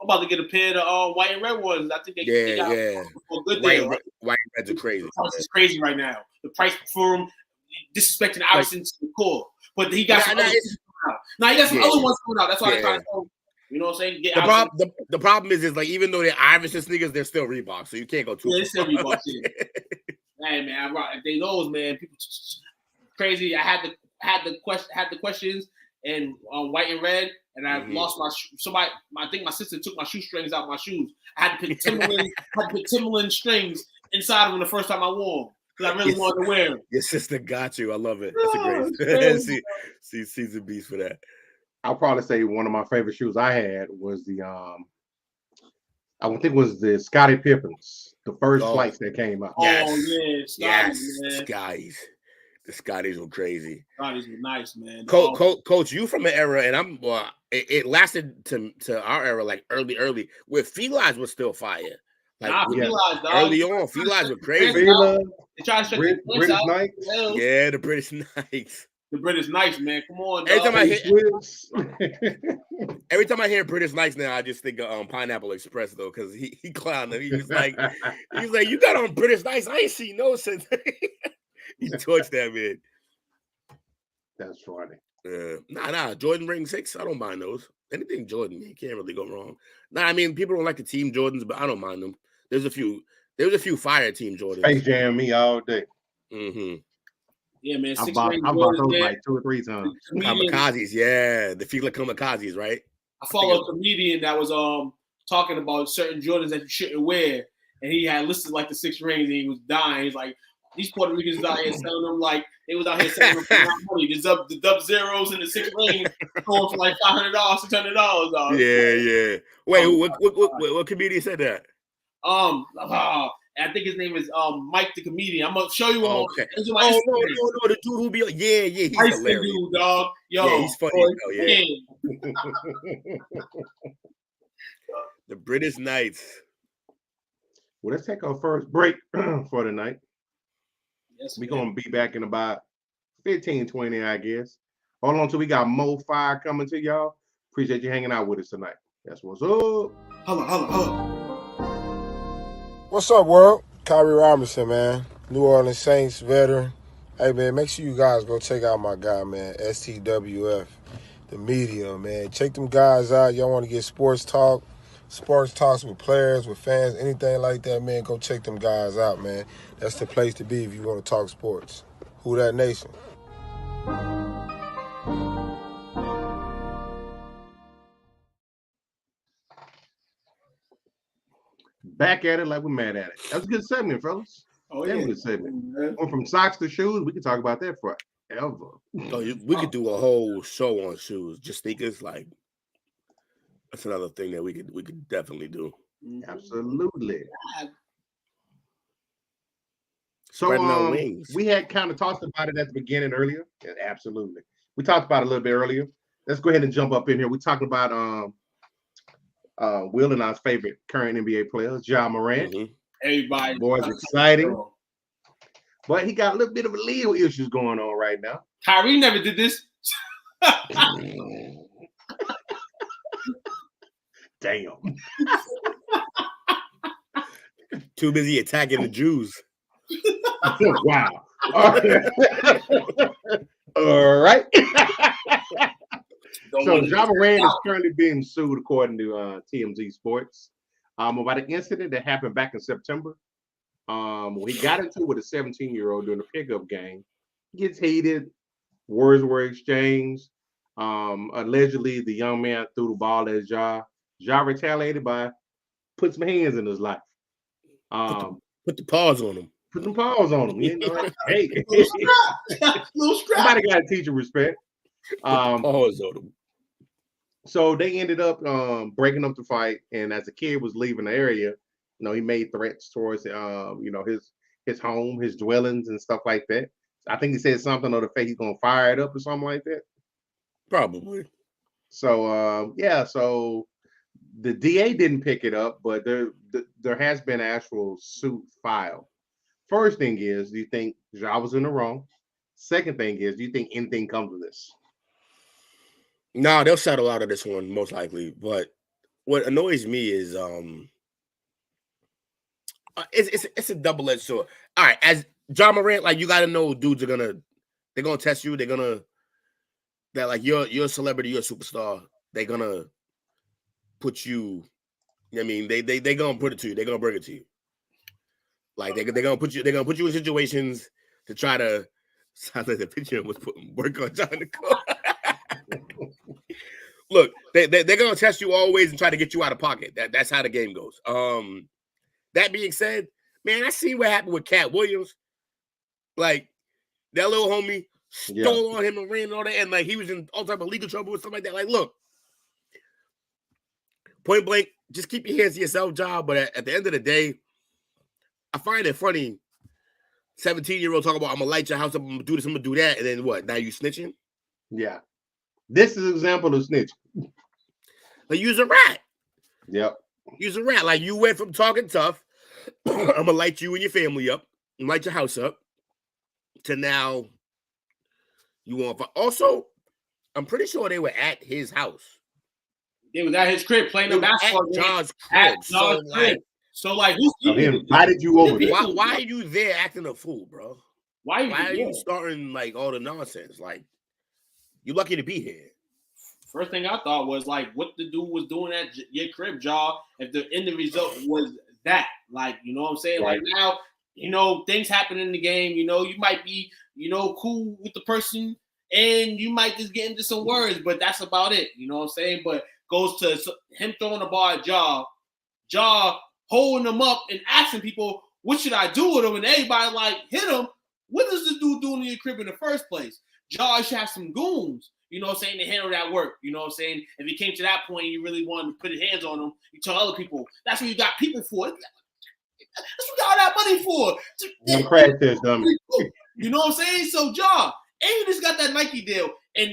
about to get a pair of white and red ones. I think they got a good deal. White and reds are crazy. The price is crazy right now. The price for them, disrespecting Iverson to the core. But he got some other ones coming out. Now, he got some other ones coming out. That's why they're trying to go. You know what I'm saying? The problem is like even though they're Iverson sneakers, they're still Reebok, so you can't go too. Yeah, it's still Reebok. Hey man, if they those man, people crazy. I had the questions and white and red, and I lost my I think my sister took my shoestrings out my shoes. I had to put Timberland strings inside of them the first time I wore them because I really wanted to wear them. Your sister got you. I love it. That's a great. She's a beast for that. I'll probably say one of my favorite shoes I had was the I think it was the Scottie Pippins, the first Oh. flights that came out. Yes. Oh yeah, Scotties, man. The Scotties were crazy. Scotties were nice, man. Coach, you from an era, and it lasted to our era, like early, where felines were still fire. Like felines, dog. early on, felines were crazy. Fila, They tried to shut British out. Knights. Yeah, the British Knights. The British Knights, man. Come on, Every dog. time I hear British Knights now, I just think of Pineapple Express though, because he clowned them. He was like, you got on British Knights. I ain't seen no sense. He torched that man. That's funny. Nah. Jordan Ring 6. I don't mind those. Anything Jordan, you can't really go wrong. Nah, I mean people don't like the Team Jordans, but I don't mind them. There's a few fire Team Jordans. Space Jam me all day. Mm-hmm. Yeah, man. I bought those like 2 or 3 times. Kamikazes, yeah, the Fila Kamikazes, right? I follow a comedian that was talking about certain Jordans that you shouldn't wear, and he had listed like the 6 rings, and he was dying. He's like, these Puerto Ricans out here selling them like they was out here selling them for money. The dub zeros and the 6 rings going for like $500, $600. Yeah. Wait, what comedian said that? I think his name is Mike the comedian. I'm gonna show you one. Okay. No, the dude who be he's hilarious, dude, dog. Yo, yeah, he's funny. The British Knights. Well, let's take our first break for the night. Yes, we're gonna be back in about 15-20, I guess. Hold on till we got more fire coming to y'all. Appreciate you hanging out with us tonight. That's what's up. Hello. What's up, world? Kyrie Robinson, man. New Orleans Saints veteran. Hey, man, make sure you guys go check out my guy, man, STWF, the media, man. Check them guys out. Y'all want to get sports talks with players, with fans, anything like that, man, go check them guys out, man. That's the place to be if you want to talk sports. Who that nation? Back at it like we're mad at it. That's a good segment, fellas. Oh, yeah. Good segment. Went from socks to shoes. We can talk about that forever. We could do a whole show on shoes. Just sneakers, like that's another thing that we could definitely do. Absolutely. Spreading our So wings. we had kind of talked about it at the beginning earlier. Yeah, absolutely. We talked about it a little bit earlier. Let's go ahead and jump up in here. We talked about Will and I's favorite current NBA players, Ja Morant. Mm-hmm. Everybody, boy's exciting, but he got a little bit of legal issues going on right now. Kyrie never did this. Damn. Too busy attacking the Jews. Wow. All right. So Ja Morant is currently being sued, according to TMZ Sports, about an incident that happened back in September. He got into it with a 17-year-old during a pickup game. Gets heated. Words were exchanged. Allegedly, the young man threw the ball at Ja. Ja retaliated by putting some hands in his life. Put the paws on him. Put some paws on him. You know, hey, Little strap. somebody got to teach him respect. Paws on him. So they ended up breaking up the fight, and as the kid was leaving the area, he made threats towards his home, his dwellings, and stuff like that. I think he said something on the face he's gonna fire it up or something like that. Probably. So so the DA didn't pick it up, but there has been actual suit filed. First thing is, do you think Ja was in the wrong? Second thing is, do you think anything comes of this? No, they'll settle out of this one most likely. But what annoys me is it's a double-edged sword. All right, as Ja Morant, like you got to know, dudes they're gonna test you. That like you're a celebrity, you're a superstar. They're gonna put you. I mean, they gonna put it to you. They're gonna bring it to you. Like they're gonna put you in situations to try to. Sounds like the picture was putting work on John Nicole. Look, they're gonna test you always and try to get you out of pocket. That's how the game goes. That being said, man, I see what happened with Cat Williams. Like that little homie stole on him and ran and all that, and like he was in all type of legal trouble with stuff like that. Like, look, point blank, just keep your hands to yourself, job. But at the end of the day, I find it funny. 17-year-old talk about I'm gonna light your house up, I'm gonna do this, I'm gonna do that, and then what? Now you snitching? Yeah. This is an example of snitching. Like use a rat. Yep. Use a rat. Like you went from talking tough, I'm gonna light you and your family up, and light your house up, to now you want. Also, I'm pretty sure they were at his house. They was at his crib playing the basketball game. John's At crib. John's crib. So like, who's He invited you over there. why are you there acting a fool, bro? Why are you starting like all the nonsense? Like, you lucky to be here. First thing I thought was like, what the dude was doing at your crib, Jaw. If the end result was that, like, you know what I'm saying? Right. Like now, you know, things happen in the game. You know, you might be, you know, cool with the person, and you might just get into some words, but that's about it. You know what I'm saying? But goes to him throwing the ball at Jaw holding him up and asking people, what should I do with him? And everybody like, hit him. What is this dude doing in your crib in the first place? Jaw should have some goons, you know what I'm saying, to handle that work. You know what I'm saying? If he came to that point and you really wanted to put your hands on him, you tell other people. That's what you got people for. That's what you got all that money for. One crash test, dummy. You know what I'm saying? So, Jaw, and you just got that Nike deal. And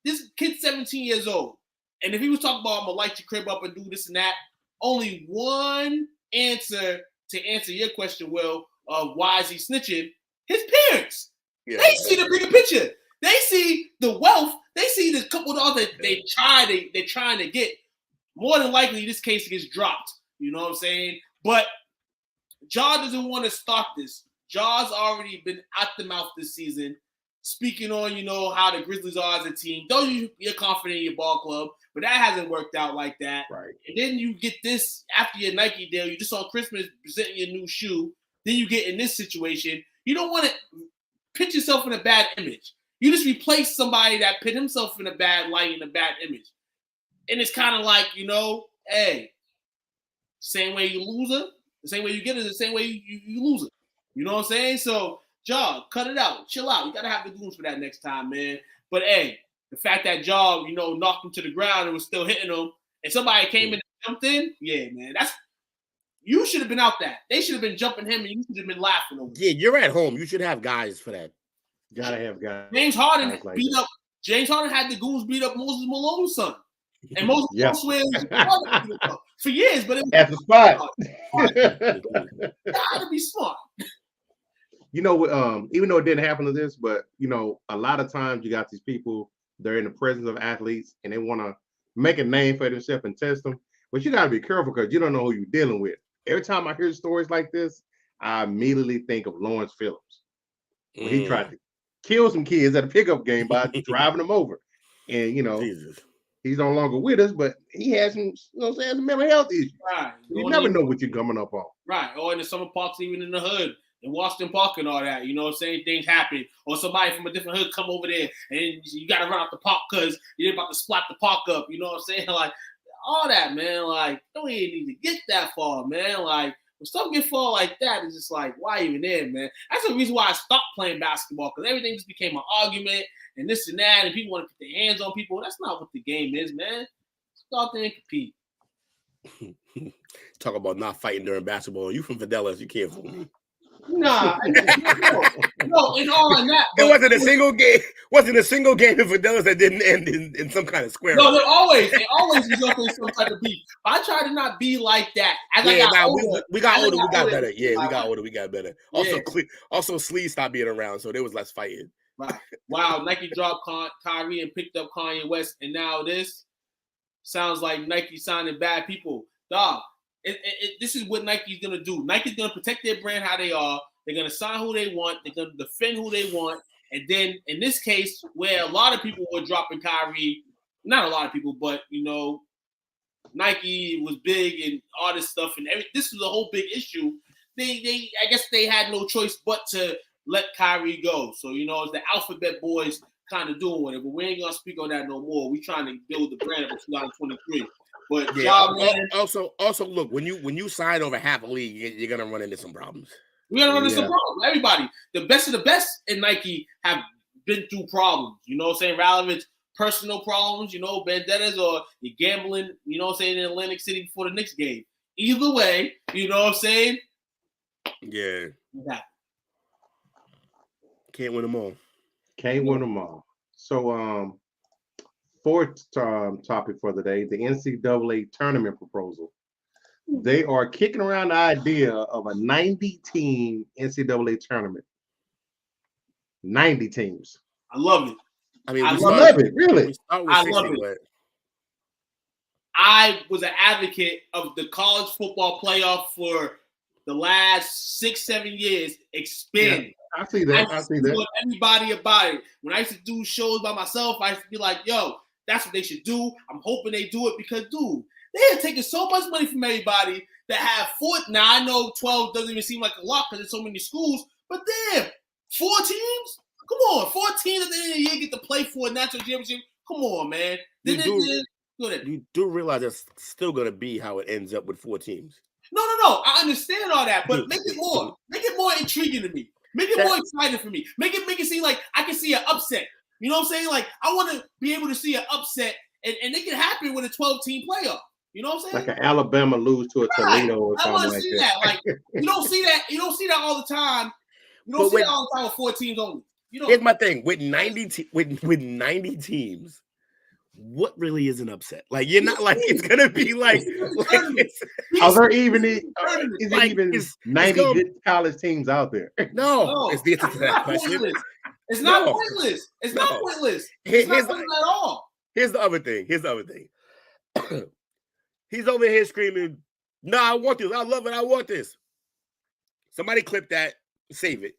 this kid's 17 years old. And if he was talking about, I'm going to light your crib up and do this and that, only one answer to answer your question, Will, of why is he snitching? His parents. Yeah, they see the bigger picture. They see the wealth. They see the couple of dollars that they're trying to get. More than likely, this case gets dropped. You know what I'm saying? But Jaw doesn't want to start this. Jaw's already been out the mouth this season, speaking on, you know, how the Grizzlies are as a team. Though you're confident in your ball club, but that hasn't worked out like that. Right. And then you get this after your Nike deal. You just on Christmas presenting your new shoe. Then you get in this situation. You don't want to put yourself in a bad image. You just replace somebody that put himself in a bad light, in a bad image. And it's kind of like, you know, hey, same way you lose it, the same way you get it, the same way you lose it. You know what I'm saying? So, Jaw, cut it out. Chill out. You got to have the goons for that next time, man. But, hey, the fact that Jaw, you know, knocked him to the ground and was still hitting him, and somebody came in and jumped in, yeah, man, you should have been out that. They should have been jumping him, and you should have been laughing over. Yeah, you're at home. You should have guys for that. Gotta have guys. James Harden James Harden had the goons beat up Moses Malone's son, and Moses swears for years, but it was at the spot. Gotta be smart. You know, even though it didn't happen to this, but you know, a lot of times you got these people, they're in the presence of athletes and they want to make a name for themselves and test them. But you got to be careful because you don't know who you're dealing with. Every time I hear stories like this, I immediately think of Lawrence Phillips. When he tried to kill some kids at a pickup game by driving them over. And, you know, he's no longer with us, but he has some, you know what I'm saying, some mental health issues. Right. You never know what you're coming up on. Right. Or in the summer parks, even in the hood. In Washington Park and all that, you know what I'm saying? Things happen. Or somebody from a different hood come over there and you got to run out the park because you're about to splat the park up. You know what I'm saying? Like, all that, man. Like, don't even need to get that far, man. Like, when stuff get far like that, it's just like, why even there, man? That's the reason why I stopped playing basketball, because everything just became an argument and this and that, and people want to put their hands on people. That's not what the game is, man. Go out there and compete. Talk about not fighting during basketball. You from Fidelis, you can't fool me. Nah, no, and all in that. It wasn't a single game. Wasn't a single game in Fidelis that didn't end in some kind of square. No, they always result in some type of beef. But I try to not be like that. As I got older, we got older, we got better. Yeah, we got older, we got better. Also, Sleeve stopped being around, so there was less fighting. Right. Wow, Nike dropped Kyrie and picked up Kanye West, and now this sounds like Nike signing bad people. Dog. This is what Nike's going to do. Nike's going to protect their brand how they are. They're going to sign who they want. They're going to defend who they want. And then in this case, where a lot of people were dropping Kyrie, not a lot of people, but, you know, Nike was big and all this stuff. And this was a whole big issue. I guess they had no choice but to let Kyrie go. So, you know, it's the Alphabet Boys kind of doing it. But we ain't going to speak on that no more. We're trying to build the brand for 2023. But yeah, also look, when you sign over half a league, you're gonna run into some problems. We're gonna run into some problems. Everybody, the best of the best in Nike have been through problems. You know what I'm saying? Ralovich personal problems, vendettas, or you're gambling, you know what I'm saying, in Atlantic City before the Knicks game. Either way, you know what I'm saying? Yeah. Yeah. Can't win them all. Can't win them all. So, fourth topic for the day, the NCAA tournament proposal. They are kicking around the idea of a 90-team NCAA tournament. 90 teams. I love it. I mean, I we love start- it, really. we start with I 60, love it. but I was an advocate of the college football playoff for the last 6-7 years. Expand. I see that. I see that. Told everybody about it. When I used to do shows by myself, I used to be like, yo, that's what they should do. I'm hoping they do it because, dude, they are taking so much money from everybody that have four. Now, I know 12 doesn't even seem like a lot because there's so many schools, but damn, 4 teams? Come on, 4 teams at the end of the year get to play for a national championship. Come on, man. You Then do- go ahead. you do realize it's still going to be how it ends up with 4 teams. No. I understand all that, but make it more intriguing to me. Make it more exciting for me. Make it seem like I can see an upset. You know what I'm saying? Like I want to be able to see an upset, and it can happen with a 12-team playoff. You know what I'm saying? Like an Alabama lose to a Toledo or I something want to like see that. that. Like you don't see that. You don't see that all the time. You don't But see that all the time with 4 teams only. You know. Here's my thing with 90 with 90 teams. What really is an upset? Like you're not like it's gonna be like it's, Are there even is Like, it even it's 90 gonna- good college teams out there? no. It's the answer to that question. Pointless. It's not No. pointless. It's No. not pointless. Here- It's not here's, pointless at all. here's the other thing. He's over here screaming, "No, I want this. I love it. I want this." Somebody clip that, save it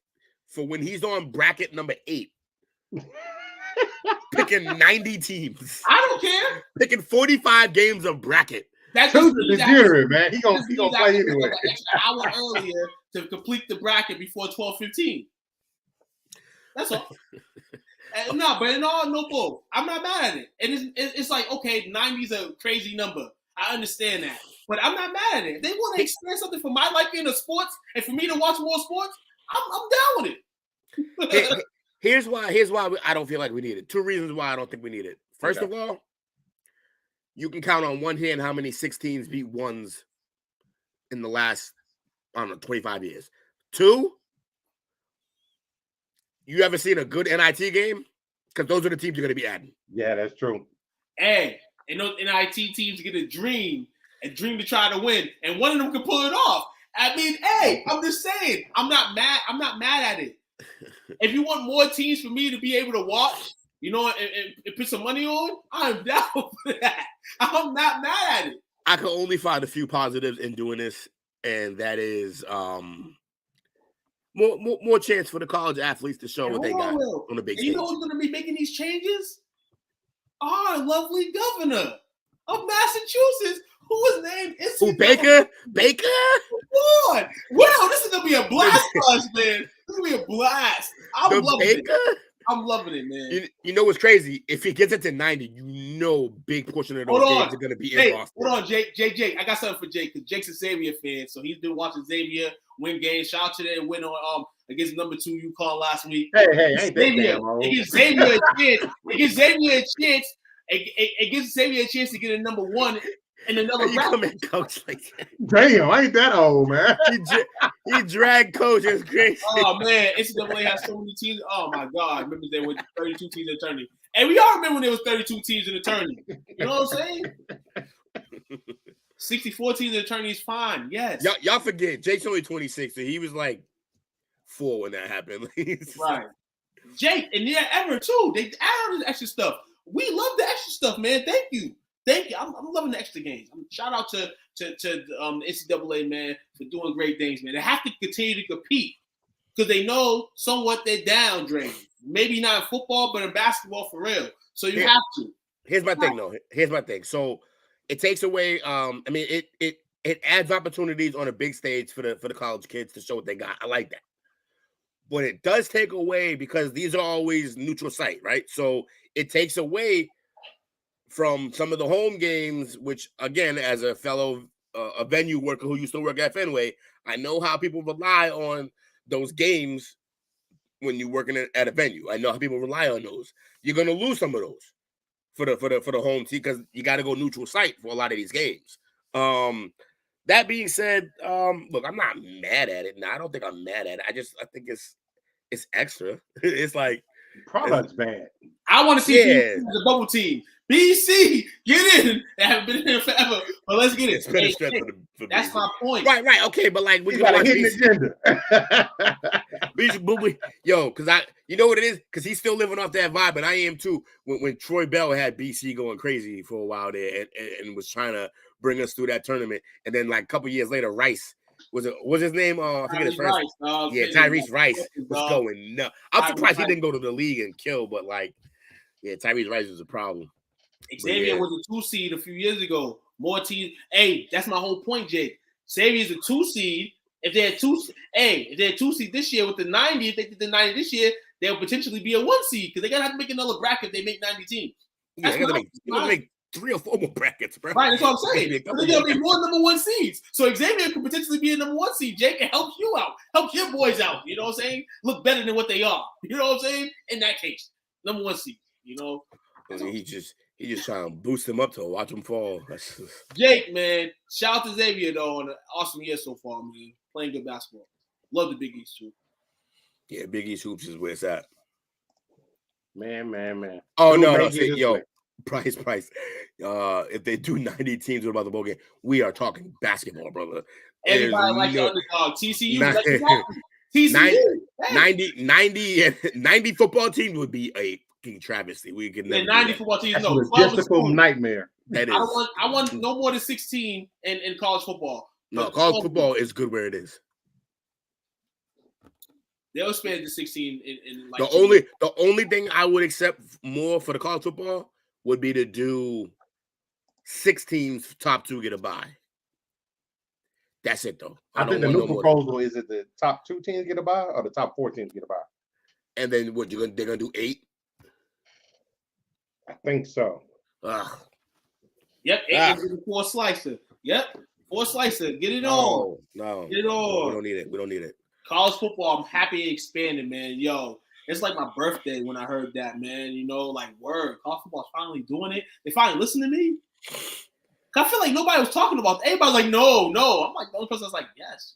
for when he's on bracket number 8. Picking 90 teams, I don't care. picking 45 games of bracket. That's Truth just is means the that- jury, man. He gonna just play means I have to anyway. wake up an extra hour earlier to complete the bracket before 12:15. That's all. No, but in all, no bull. I'm not mad at it. And it's like, okay, 90 is a crazy number. I understand that. But I'm not mad at it. If they want to experience something for my liking of sports and for me to watch more sports, I'm down with it. Here's why I don't feel like we need it. 2 reasons why I don't think we need it. First of all, you can count on one hand how many 16s beat 1s in the last, 25 years. 2, you ever seen a good NIT game? Because those are the teams you're going to be adding. Yeah, that's true. Hey, and those NIT teams get a dream to try to win, and one of them can pull it off. I mean, hey, I'm just saying, I'm not mad at it. If you want more teams for me to be able to watch, and put some money on, I'm down for that. I'm not mad at it. I can only find a few positives in doing this, and that is more chance for the college athletes to show what they got on the big And you stage. know who's going to be making these changes? Our lovely governor of Massachusetts, who was named Who, Baker? Lord, wow, this is gonna be a blast for us, man. This is gonna be a blast. I'm loving Baker? it. I'm loving it, man. You know what's crazy? If he gets it to 90, big portion of those games are going to be in Boston. Hold on, Jake. I got something for Jake because Jake's a Xavier fan, so he's been watching Xavier win games. Shout out to them win on against number 2 UConn last week. Hey, ain't that Xavier, damn old. it gives Xavier a chance. It gives Xavier a chance. It gives Xavier a chance to get a number 1 in another You come bracket. in, coach, like that. Damn, ain't that old, man. He dragged coach. It's crazy. Oh man, NCAA has so many teams. Oh my God, remember there were 32 teams in the tournament, and we all remember when there was 32 teams in the tournament. You know what I'm saying? 64 teams in the tournament is fine. Yes, Y'all forget Jake's only 26, so he was like 4 when that happened. right. Jake and yeah, Ever too. They added the extra stuff. We love the extra stuff, man. Thank you. I'm loving the extra games. Shout out to the NCAA, man, for doing great things, man. They have to continue to compete because they know somewhat they're down drained. Maybe not in football, but in basketball for real. So you have to. Here's my thing, though. Here's my thing. So it takes away. It adds opportunities on a big stage for the college kids to show what they got. I like that. But it does take away because these are always neutral site, right? So it takes away from some of the home games, which again, as a fellow a venue worker who used to work at Fenway, I know how people rely on those games when you're working at a venue. I know how people rely on those. You're going to lose some of those. for the home team because you got to go neutral site for a lot of these games. That being said, look, I'm not mad at it. No, I don't think I'm mad at it. I think it's extra. It's like Product's bad. I want to see BC as a bubble team. BC, get in. They haven't been here forever, but let's get it. It's been a stretch for that's BC. My point. Right. Okay, but like we got a hidden agenda. Because you know what it is? Because he's still living off that vibe, and I am too. When Troy Bell had BC going crazy for a while there, and was trying to bring us through that tournament, and then like a couple years later, Rice what's his name? I forget his first. Tyrese Rice was going nuts. I'm surprised he didn't go to the league and kill, but like, yeah, Tyrese Rice was a problem. Xavier was a 2 seed a few years ago. More teams. Hey, that's my whole point, Jake. Xavier's a 2 seed. If they're 2 seed this year with the 90, if they did the 90 this year, they'll potentially be a 1 seed because they're gonna have to make another bracket if they make 90 teams. Yeah, they're gonna make 3 or 4 more brackets, bro. Right, that's what I'm saying. There's gonna be more number 1 seeds. So Xavier could potentially be a number 1 seed. Jake can help you out, help your boys out. You know what I'm saying? Look better than what they are. You know what I'm saying? In that case, number 1 seed. You know. He just trying to boost them up to watch them fall. Jake, man, shout out to Xavier though on an awesome year so far, man. Playing good basketball. Love the Big East too. Yeah, Big East hoops is where it's at. Man. Oh no, yo, Price. If they do 90 teams, what about the bowl game? We are talking basketball, brother. Everybody likes the underdog. TCU. 90 football teams would be a travesty. We can never 90 football teams. That's a logistical nightmare. That is. I want no more than 16 in college football. No, college football is good where it is. They'll expand to 16 in like the only thing I would accept more for the college football would be to do 6 teams, top 2 get a bye. That's it though. I think the new proposal is that the top 2 teams get a bye or the top 4 teams get a bye. And then what they're gonna do 8? I think so. Yep, 8 is 4 slicer. Yep, 4 slicer. Get it on. No. Get it on. We don't need it. College football, I'm happy it expanded, man. Yo, it's like my birthday when I heard that, man. You know, like, word. College football's finally doing it. They finally listen to me. I feel like nobody was talking about it. Everybody's like, no. I'm like, the only person that's like, yes.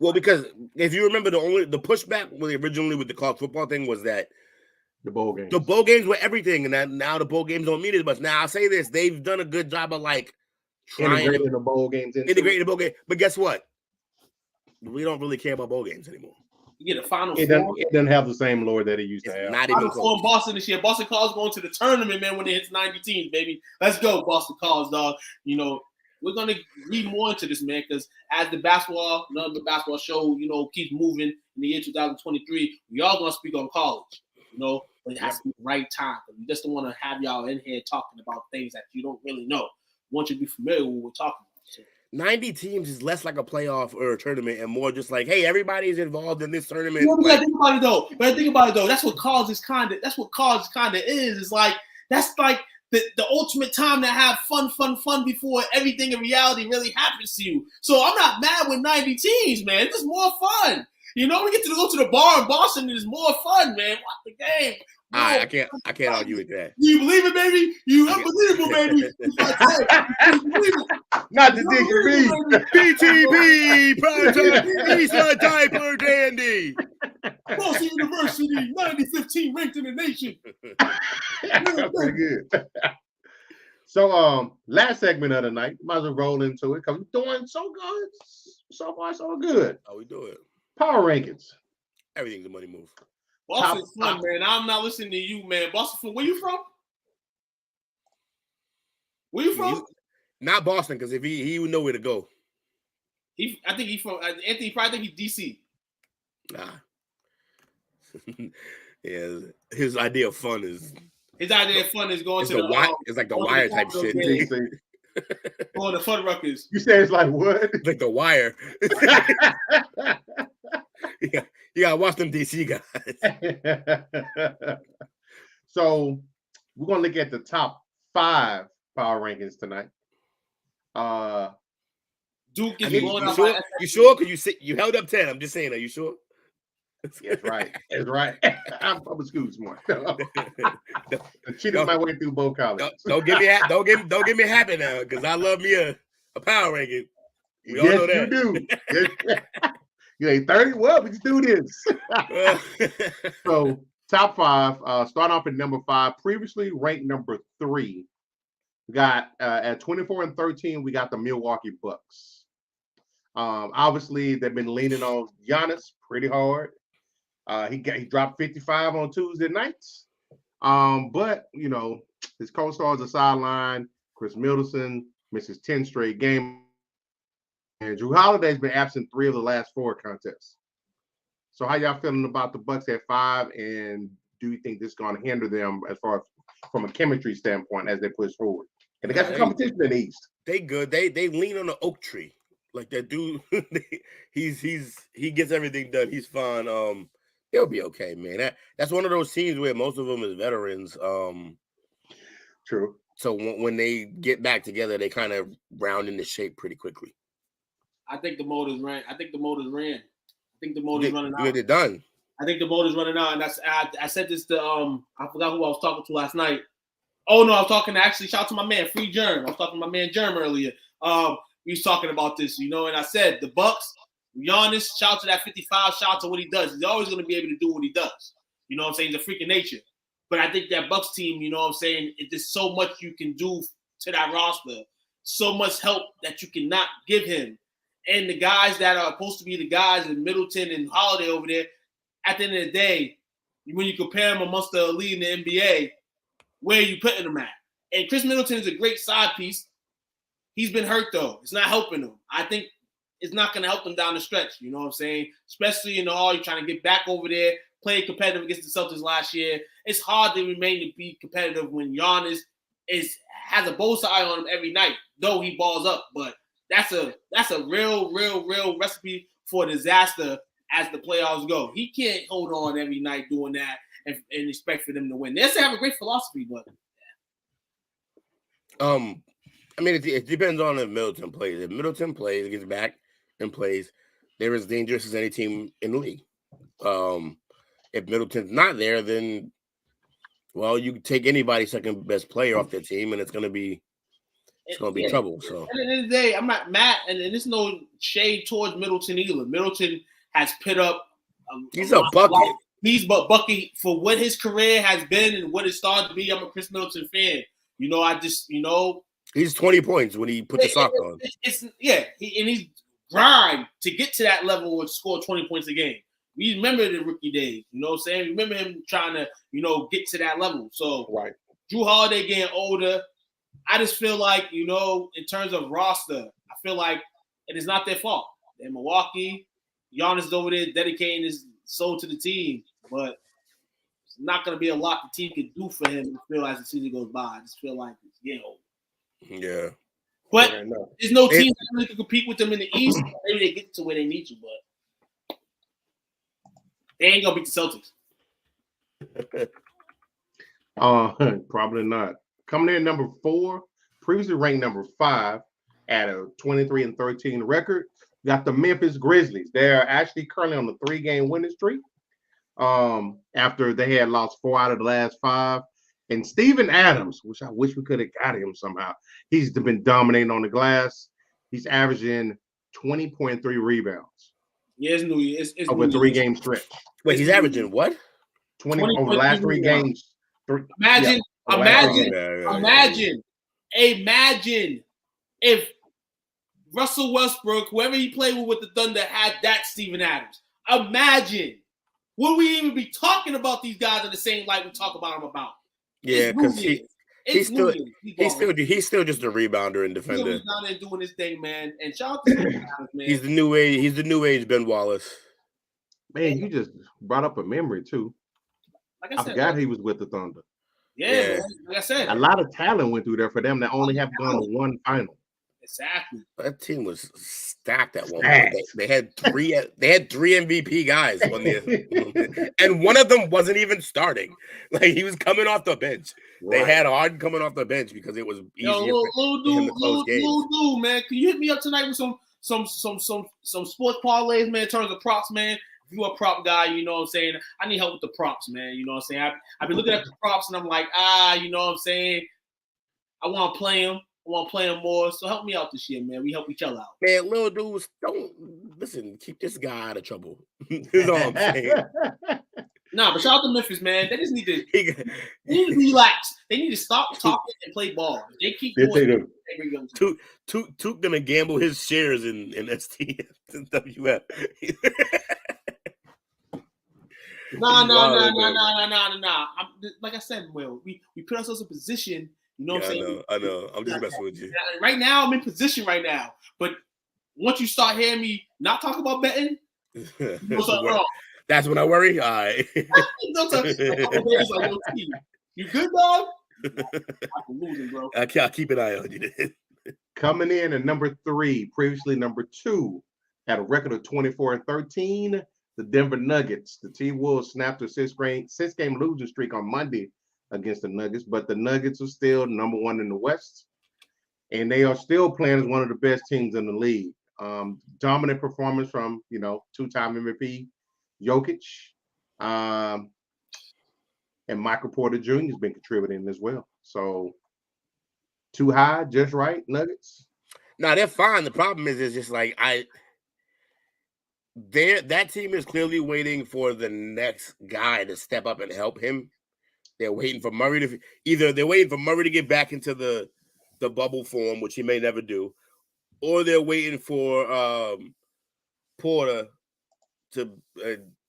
Well, because if you remember, the pushback originally with the college football thing was that the bowl games were everything, and now the bowl games don't mean as much. Now I'll say this: they've done a good job of like integrating the bowl games. But guess what? We don't really care about bowl games anymore. You get a Final Four. It doesn't have the same lore that it used to have. Not even close. In Boston this year. Boston College going to the tournament, man, when it hits 90 teams, baby. Let's go, Boston College, dog. You know, we're going to read more into this, man, because as the basketball show, you know, keeps moving in the year 2023, we all going to speak on college, you know, but it has to be the right time. We just don't want to have y'all in here talking about things that you don't really know. We want you to be familiar with what we're talking about. So, 90 teams is less like a playoff or a tournament and more just like, hey, everybody's involved in this tournament. You know, think about it though. That's what college is kind of is. It's like that's like the ultimate time to have fun before everything in reality really happens to you. So I'm not mad with 90 teams, man. It's just more fun. You know, we get to go to the bar in Boston and it's more fun, man. Watch the game. All right, I can't argue with that. You believe it, baby? You unbelievable, baby. Not the degree. PTP, Primetime, Eastside Diaper Dandy. Boston University, 9015 ranked in the nation. Pretty good. So, last segment of the night, might as well roll into it because we're doing so good. So far, so good. How we do it? Power rankings. Everything's a money move. Boston's fun, man. I'm not listening to you, man. Boston, where you from? Where you from? Not Boston, because if he would know where to go. I think he's from Anthony. Probably think he's DC. Nah. Yeah, his idea of fun is. His idea of fun is going to the wire. It's like the wire type shit. Going to Fun Ruckers. You say it's like what? Like the wire. Yeah, you gotta watch them DC guys. So we're gonna look at the top 5 power rankings tonight. Duke is going up. You sure? Because you held up 10. I'm just saying. Are you sure? That's right. That's right. I'm public school smart. Cheated my way through both colleges. Don't get me happy now, because I love me a power ranking. We all know that. You do. You ain't 30. Well, let's do this. So top 5. Start off at number 5. Previously ranked number 3. We got at 24-13. We got the Milwaukee Bucks. Obviously, they've been leaning on Giannis pretty hard. He dropped 55 on Tuesday nights. But you know, his co-stars are sidelined. Chris Middleton misses 10 straight games. And Drew Holiday's been absent 3 of the last 4 contests. So how y'all feeling about the Bucks at 5? And do you think this is going to hinder them as far as from a chemistry standpoint as they push forward? And they got some competition in the East. They good. They lean on the oak tree. Like that dude. he gets everything done. He's fine. They'll be okay, man. That's one of those teams where most of them is veterans. True. So when they get back together, they kind of round into shape pretty quickly. I think the motor's ran. I think the motor's running out. They're done. I think the motor's running out, and I said this to I forgot who I was talking to last night. Oh no, I was talking to shout out to my man Free Germ. I was talking to my man Germ earlier. We was talking about this, you know, and I said the Bucks, Giannis, shout out to that 55, shout out to what he does. He's always going to be able to do what he does. You know what I'm saying? He's a freak of nature. But I think that Bucks team, you know what I'm saying, there's so much you can do to that roster, so much help that you cannot give him. And the guys that are supposed to be the guys in Middleton and Holiday over there, at the end of the day, when you compare them amongst the elite in the NBA, where are you putting them at? And Chris Middleton is a great side piece. He's been hurt, though. It's not helping him. I think it's not going to help him down the stretch. You know what I'm saying? Especially in the hall, you're trying to get back over there, play competitive against the Celtics last year. It's hard to remain to be competitive when Giannis has a bullseye on him every night, though he balls up. But that's a real recipe for disaster as the playoffs go. He can't hold on every night doing that and expect for them to win. They have a great philosophy, but I mean, it depends on if Middleton plays. If Middleton plays, gets back and plays, they're as dangerous as any team in the league. If Middleton's not there, then, well, you can take anybody's second best player off their team, and it's going to be trouble. So at the end of the day, I'm not mad, and there's no shade towards Middleton either. Middleton has put up. He's a bucket. He's but bucket for what his career has been and what it started to be. I'm a Chris Middleton fan. You know, I just he's 20 points when he put the sock on. He's grind to get to that level and score 20 points a game. We remember the rookie days, you know what I'm saying? We remember him trying to, get to that level. So right. Drew Holiday getting older. I just feel like, in terms of roster, I feel like it is not their fault. They're Milwaukee. Giannis is over there dedicating his soul to the team, but it's not going to be a lot the team can do for him. I feel as the season goes by. I just feel like it's getting old. Yeah. But there's no team that really can compete with them in the East. Maybe they get to where they need to, but they ain't going to beat the Celtics. Probably not. Coming in number 4, previously ranked number 5 at a 23-13 record, got the Memphis Grizzlies. They're actually currently on the 3-game winning streak after they had lost 4 out of the last 5. And Steven Adams, which I wish we could have got him somehow, he's been dominating on the glass. He's averaging 20.3 rebounds. Yeah, it's new. It's over a 3-game stretch. Wait, he's averaging what? 20 over the last 3 games. Imagine if Russell Westbrook, whoever he played with the Thunder, had that Steven Adams. Imagine. Would we even be talking about these guys in the same light we talk about them about? Yeah, because he's still just a rebounder and defender. He's down there doing his thing, man. And shout out to Steven Adams, man. He's the new age Ben Wallace. Man, you just brought up a memory too. Like I forgot he was with the Thunder. Yeah, man, like I said, a lot of talent went through there for them that only have gone to 1 final. Exactly. That team was stacked at one point. They had 3 MVP guys on the and one of them wasn't even starting. Like he was coming off the bench. Right. They had Harden coming off the bench because it was easier for him to close games. Little dude, man, can you hit me up tonight with some sports parlays, man, in terms of props, man? you a prop guy, you know what I'm saying? I need help with the props, man. You know what I'm saying? I've been looking at the props and I'm like, you know what I'm saying? I want to play him. I want to play him more. So help me out this year, man. We help each other out. Man, little dudes, don't listen. Keep this guy out of trouble. That's all I'm saying. Nah, but shout out to Memphis, man. They just need to relax. They need to stop talking and play ball. They keep doing it. Took gonna gamble his shares in STF and WF. Nah. Like I said, Will, we put ourselves in position. You know what I'm saying? I know. I'm just messing with you. Right now, I'm in position right now. But once you start hearing me not talk about betting, you know something wrong. That's when I worry. All right. You good, dog? I'm losing, bro. I'll keep an eye on you. Coming in at number 3, previously number 2, had a record of 24-13. The Denver Nuggets. The T-Wolves snapped a 6-game losing streak on Monday against the Nuggets, but the Nuggets are still number 1 in the West, and they are still playing as one of the best teams in the league. Dominant performance from, 2-time MVP Jokic, and Michael Porter Jr. has been contributing as well. So too high, just right, Nuggets? No, they're fine. The problem is, it's just like that team is clearly waiting for the next guy to step up and help him. They're waiting for Murray to get back into the bubble form, which he may never do, or they're waiting for Porter to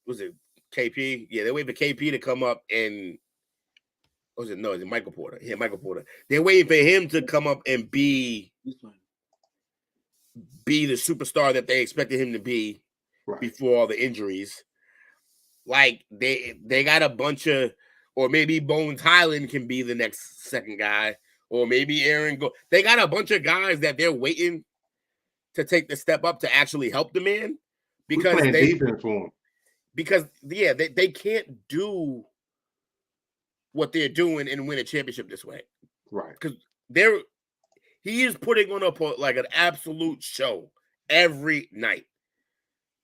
was it KP? Yeah, they're waiting for KP to come up and is it Michael Porter? Yeah, Michael Porter. They're waiting for him to come up and be the superstar that they expected him to be before all the injuries. Like they got a bunch of, or maybe Bones Highland can be the next second guy, or maybe Aaron Go. They got a bunch of guys that they're waiting to take the step up to actually help the man because they can't do what they're doing and win a championship this way. Right. Because he is putting on like an absolute show every night.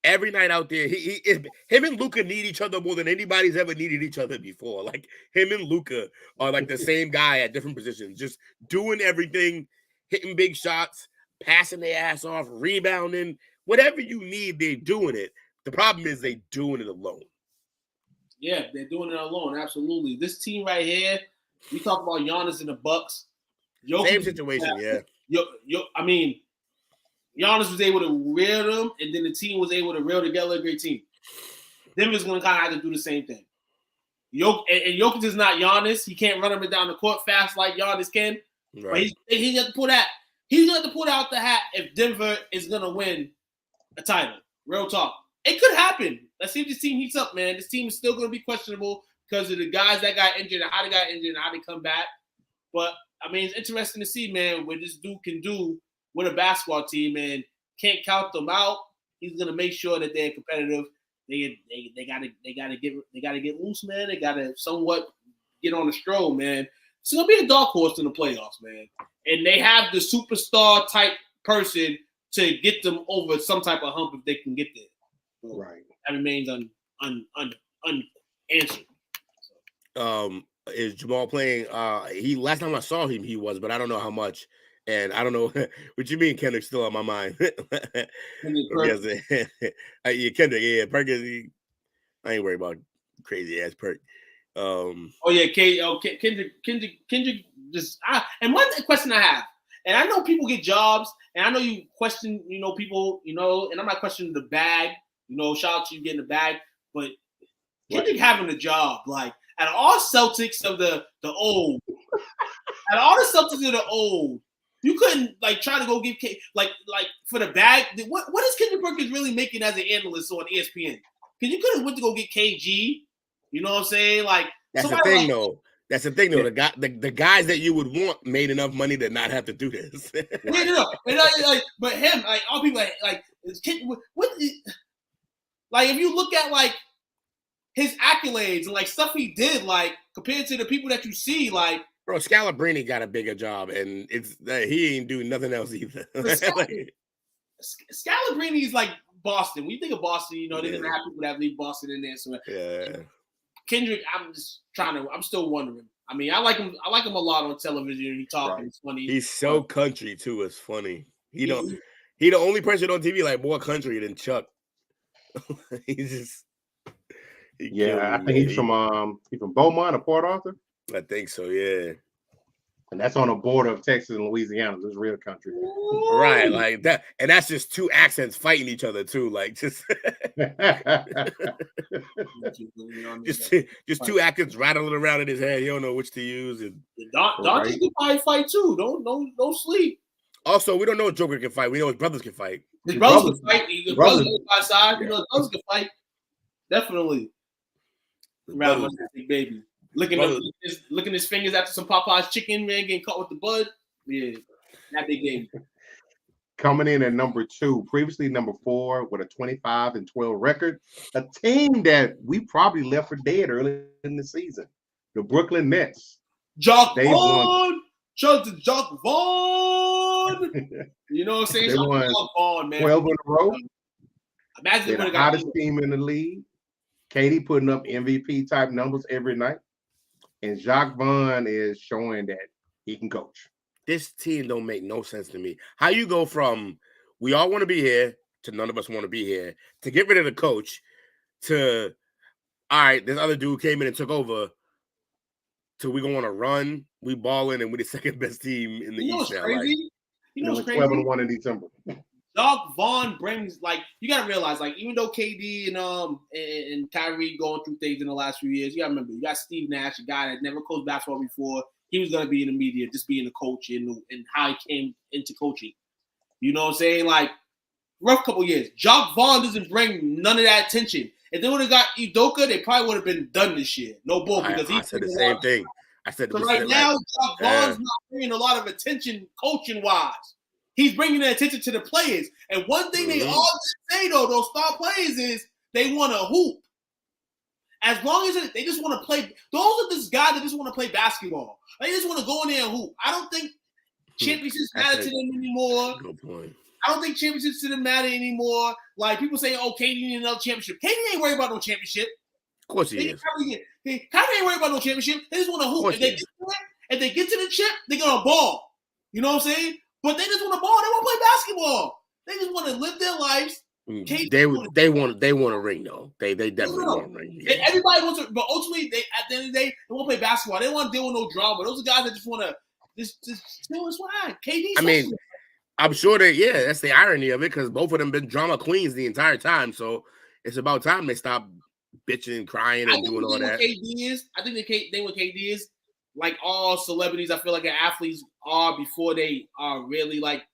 Every night out there, him and Luka need each other more than anybody's ever needed each other before. Like him and Luka are like the same guy at different positions, just doing everything, hitting big shots, passing their ass off, rebounding, whatever you need, they're doing it. The problem is they doing it alone. Yeah, they're doing it alone. Absolutely. This team right here, we talk about Giannis and the Bucks. Same situation, yeah. Giannis was able to reel them, and then the team was able to reel together a great team. Denver's going to kind of have to do the same thing. And Jokic is not Giannis. He can't run him down the court fast like Giannis can. Right. But he's got to pull that. He's got to pull out the hat if Denver is going to win a title. Real talk. It could happen. Let's see if this team heats up, man. This team is still going to be questionable because of the guys that got injured and how they got injured and how they come back. But, it's interesting to see, man, what this dude can do with a basketball team, and can't count them out. He's gonna make sure that they're competitive. They gotta get loose, man. They gotta somewhat get on the stroll, man. It's gonna be a dark horse in the playoffs, man. And they have the superstar type person to get them over some type of hump if they can get there. So right. That remains unanswered. Is Jamal playing? Last time I saw him, he was, but I don't know how much. And I don't know what you mean. Kendrick's still on my mind. Kendrick, yeah, Perkins. I ain't worried about crazy ass Perk. Kendrick. Just and one question I have, and I know people get jobs, and I know you question, people, and I'm not questioning the bag. Shout out to you getting the bag, but Kendrick having a job, like at all Celtics of the old, you couldn't try to go get like for the bag. What is Kendrick Perkins really making as an analyst on ESPN? Because you could have went to go get KG. You know what I'm saying? Like that's the thing, though. That's the thing, though. The guys that you would want made enough money to not have to do this. But him, all people if you look at his accolades and stuff he did, compared to the people that you see, Bro, Scalabrine got a bigger job, and he ain't doing nothing else either. Scalabrine is Boston. When you think of Boston, you know, they're gonna have people that leave Boston in there. So Yeah. Kendrick, I'm still wondering. I mean, I like him a lot on television. He talking, Right. it's funny. He's so country too. It's funny. He the only person on TV like more country than Chuck. He's just I think he's from Beaumont or Port Arthur. I think so, yeah. And that's on the border of Texas and Louisiana. It's real country. Right, like that, and that's just two accents fighting each other too, like just just two accents rattling around in his head. He don't know which to use. And Dante can probably fight too. Don't sleep. Also, we don't know if Joker can fight. We know his brothers can fight. His brothers can fight. His brothers by side. You know, his brothers can fight. Definitely. Around my big baby. Licking his fingers after some Popeye's chicken, man, getting caught with the bud. Yeah, that big baby. Coming in at number 2, previously number 4 with a 25-12 record. A team that we probably left for dead early in the season. The Brooklyn Nets. Jock Vaughn! Shout out to Jock Vaughn! You know what I'm saying? They won Jock Vaughn, man. 12 in a row. Imagine They're the hottest team in the league. Katie putting up MVP type numbers every night. And Jacques Vaughn is showing that he can coach. This team don't make no sense to me. How you go from we all want to be here to none of us want to be here to get rid of the coach to all right, this other dude came in and took over to we going on a run, we balling, and we're the second best team in the East now. Crazy? Like, you know what's crazy? 12-1 in December. Doug Vaughn brings, like, you gotta realize, like, even though KD and Kyrie going through things in the last few years, you gotta remember, you got Steve Nash, a guy that never coached basketball before. He was gonna be in the media, just being a coach and how he came into coaching. You know what I'm saying? Like, rough couple years. Jacques Vaughn doesn't bring none of that attention. If they would have got Udoka, they probably would have been done this year. No bull, because I said the same thing. I said so right now, Jacques Vaughn's not bringing a lot of attention coaching wise. He's bringing the attention to the players. And one thing they all say, though, those star players, is they want to hoop. As long as they just want to play. Those are this guys that just want to play basketball. They just want to go in there and hoop. I don't think championships matter to them anymore. Good point. I don't think championships to them matter anymore. Like, people say, oh, KD need another championship. KD ain't worried about no championship. Of course he is. Kyrie ain't worried about no championship. They just want to hoop. If they get to the chip, they're going to ball. You know what I'm saying? But they just want to ball. They want to play basketball. They just want to live their lives. They want a ring though. They definitely want a ring. Yeah. Everybody wants to, but ultimately, at the end of the day, they want to play basketball. They don't want to deal with no drama. Those are guys that just want to just chill and swag. KD. I mean, I'm sure that that's the irony of it, because both of them been drama queens the entire time. So it's about time they stop bitching and crying and doing all that. I think the thing with KD is, like all celebrities, I feel like athletes are before they are really like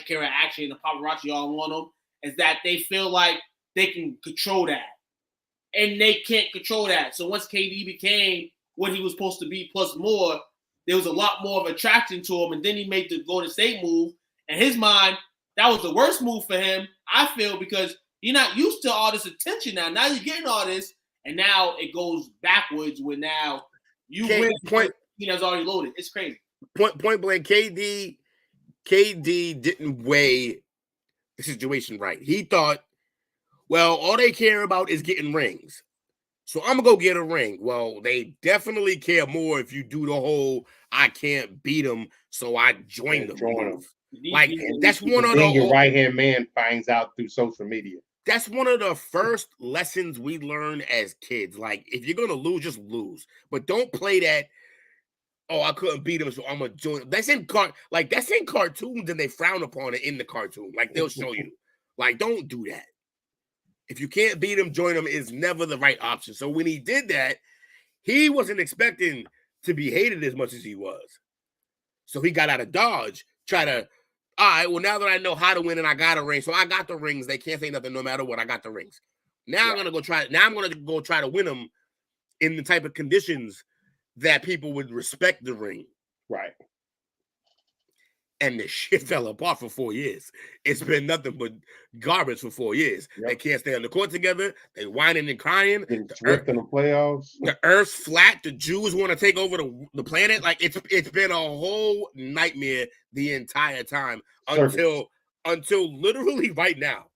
camera action and the paparazzi all want them, is that they feel like they can control that. And they can't control that. So once KD became what he was supposed to be plus more, there was a lot more of attraction to him. And then he made the Golden State move. In his mind, that was the worst move for him, I feel, because you're not used to all this attention now. Now you're getting all this, and now it goes backwards when now you win. He has already loaded. It's crazy. Point blank, KD didn't weigh the situation right. He thought, well, all they care about is getting rings. So I'm going to go get a ring. Well, they definitely care more if you do the whole I can't beat them, so I join them. Like, that's one of the your right-hand man finds out through social media. That's one of the first lessons we learn as kids. Like, if you're going to lose, just lose. But don't play that, oh, I couldn't beat him, so I'm going to join. That's in cartoons, and they frown upon it in the cartoon. Like, they'll show you. Like, don't do that. If you can't beat him, join him is never the right option. So when he did that, he wasn't expecting to be hated as much as he was. So he got out of Dodge, all right, well, now that I know how to win and I got a ring, so I got the rings. They can't say nothing no matter what. I got the rings. Now I'm going to go try. Now I'm going to go try to win them in the type of conditions that people would respect the ring. Right. And the shit fell apart for 4 years. It's been nothing but garbage for 4 years. Yep. They can't stay on the court together. They whining and crying. In the playoffs. The Earth's flat. The Jews want to take over the planet. Like, it's been a whole nightmare the entire time until literally right now.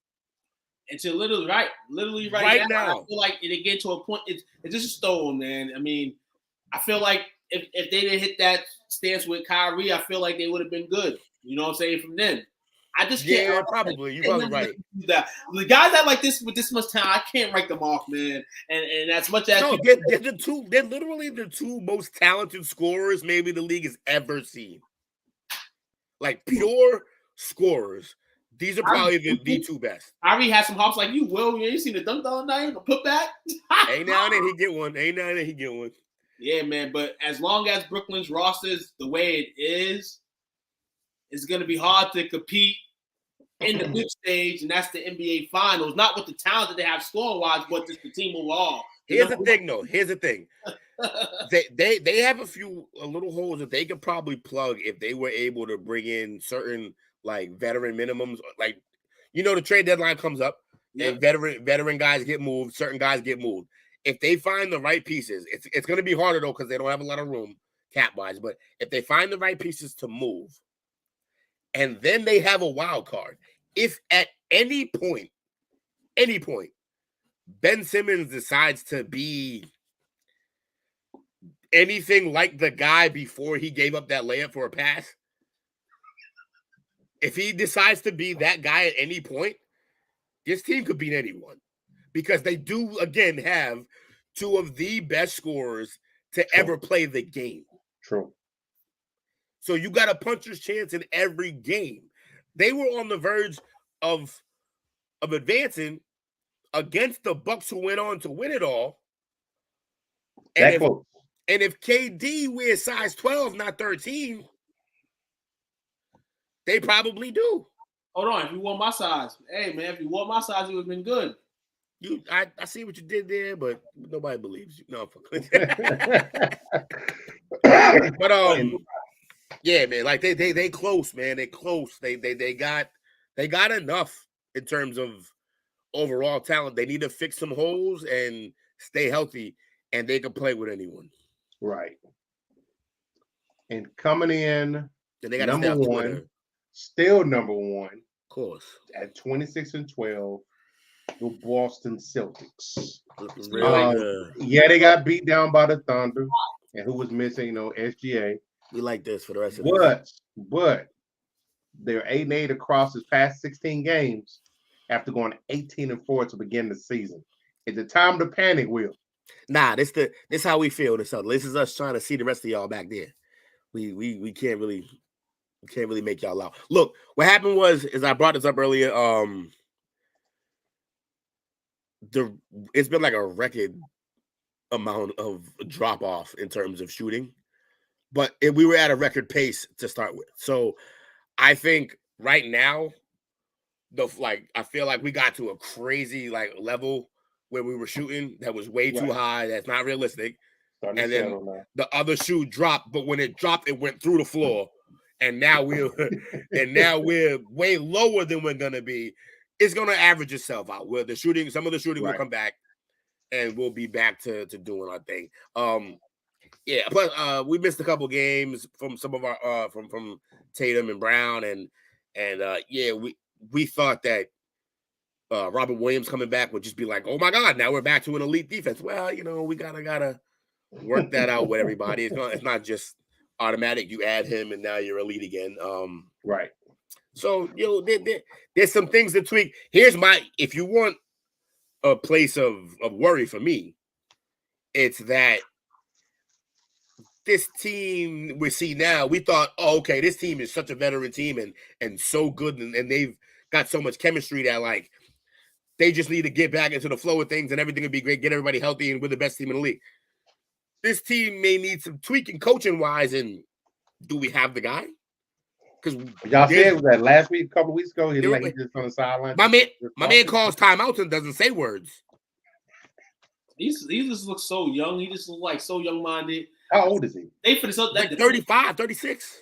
Until literally right now, I feel like it get to a point. It's just a stone, man. I mean, I feel like if they didn't hit that stance with Kyrie, I feel like they would have been good. You know what I'm saying? From then, I just can't. Yeah, probably. You're probably right. That the guys that like this with this much talent, I can't rank them off, man. And as much as they're literally the two most talented scorers maybe the league has ever seen. Like pure scorers. These are probably the two best. I already had some hops like you, Will. You ain't seen the dunk all night, the putback. Ain't now and then he get one. Yeah, man. But as long as Brooklyn's roster is the way it is, it's going to be hard to compete in the big stage, and that's the NBA Finals. Not with the talent that they have score-wise, but just the team overall. Here's the thing, though. They have a little holes that they could probably plug if they were able to bring in certain like veteran minimums. Like, the trade deadline comes up, and veteran guys get moved, certain guys get moved. If they find the right pieces, it's going to be harder though because they don't have a lot of room cap-wise. But if they find the right pieces to move, and then they have a wild card, if at any point, Ben Simmons decides to be anything like the guy before he gave up that layup for a pass, if he decides to be that guy at any point, this team could beat anyone because they do, again, have two of the best scorers to ever play the game. True. So you got a puncher's chance in every game. They were on the verge of advancing against the Bucks, who went on to win it all. And if KD wears size 12, not 13, they probably do. Hold on. If you want my size, hey, man, if you want my size, it would have been good. I see what you did there, but nobody believes you. No, but yeah, man, like they close, man. They close. They got enough in terms of overall talent. They need to fix some holes and stay healthy, and they can play with anyone. Right. And coming in, and they got number one, still number one, of course, at 26-12, the Boston Celtics. Really they got beat down by the Thunder, and who was missing, SGA. We like this for the rest of the But they're 8-8 across his past 16 games after going 18-4 to begin the season. Is it time to panic, Will? Nah, this how we feel. This is us trying to see the rest of y'all back there. We can't really make y'all out. Look, what happened was I brought this up earlier. It's been like a record amount of drop off in terms of shooting. But we were at a record pace to start with. So I think right now, I feel like we got to a crazy level where we were shooting that was way too high. That's not realistic. And then the other shoe dropped, but when it dropped, it went through the floor. And now we're way lower than we're gonna be. It's gonna average itself out. Where some of the shooting will come back, and we'll be back to doing our thing. Yeah, but we missed a couple games from some of our from Tatum and Brown, and we thought that Robert Williams coming back would just be like, oh my God, now we're back to an elite defense. Well, we gotta work that out with everybody. It's not just automatic. You add him and now you're elite again. Right. So there's some things to tweak. If you want a place of worry for me, it's that this team we see now, we thought, oh, okay, this team is such a veteran team and so good, and they've got so much chemistry that they just need to get back into the flow of things and everything will be great, get everybody healthy, and we're the best team in the league. This team may need some tweaking coaching wise, and do we have the guy? Because y'all said that last week, a couple of weeks ago, he's just on the sideline. My man calls timeouts and doesn't say words. He just looks so young. He just looks like so young-minded. How old is he? They for the 35, 36.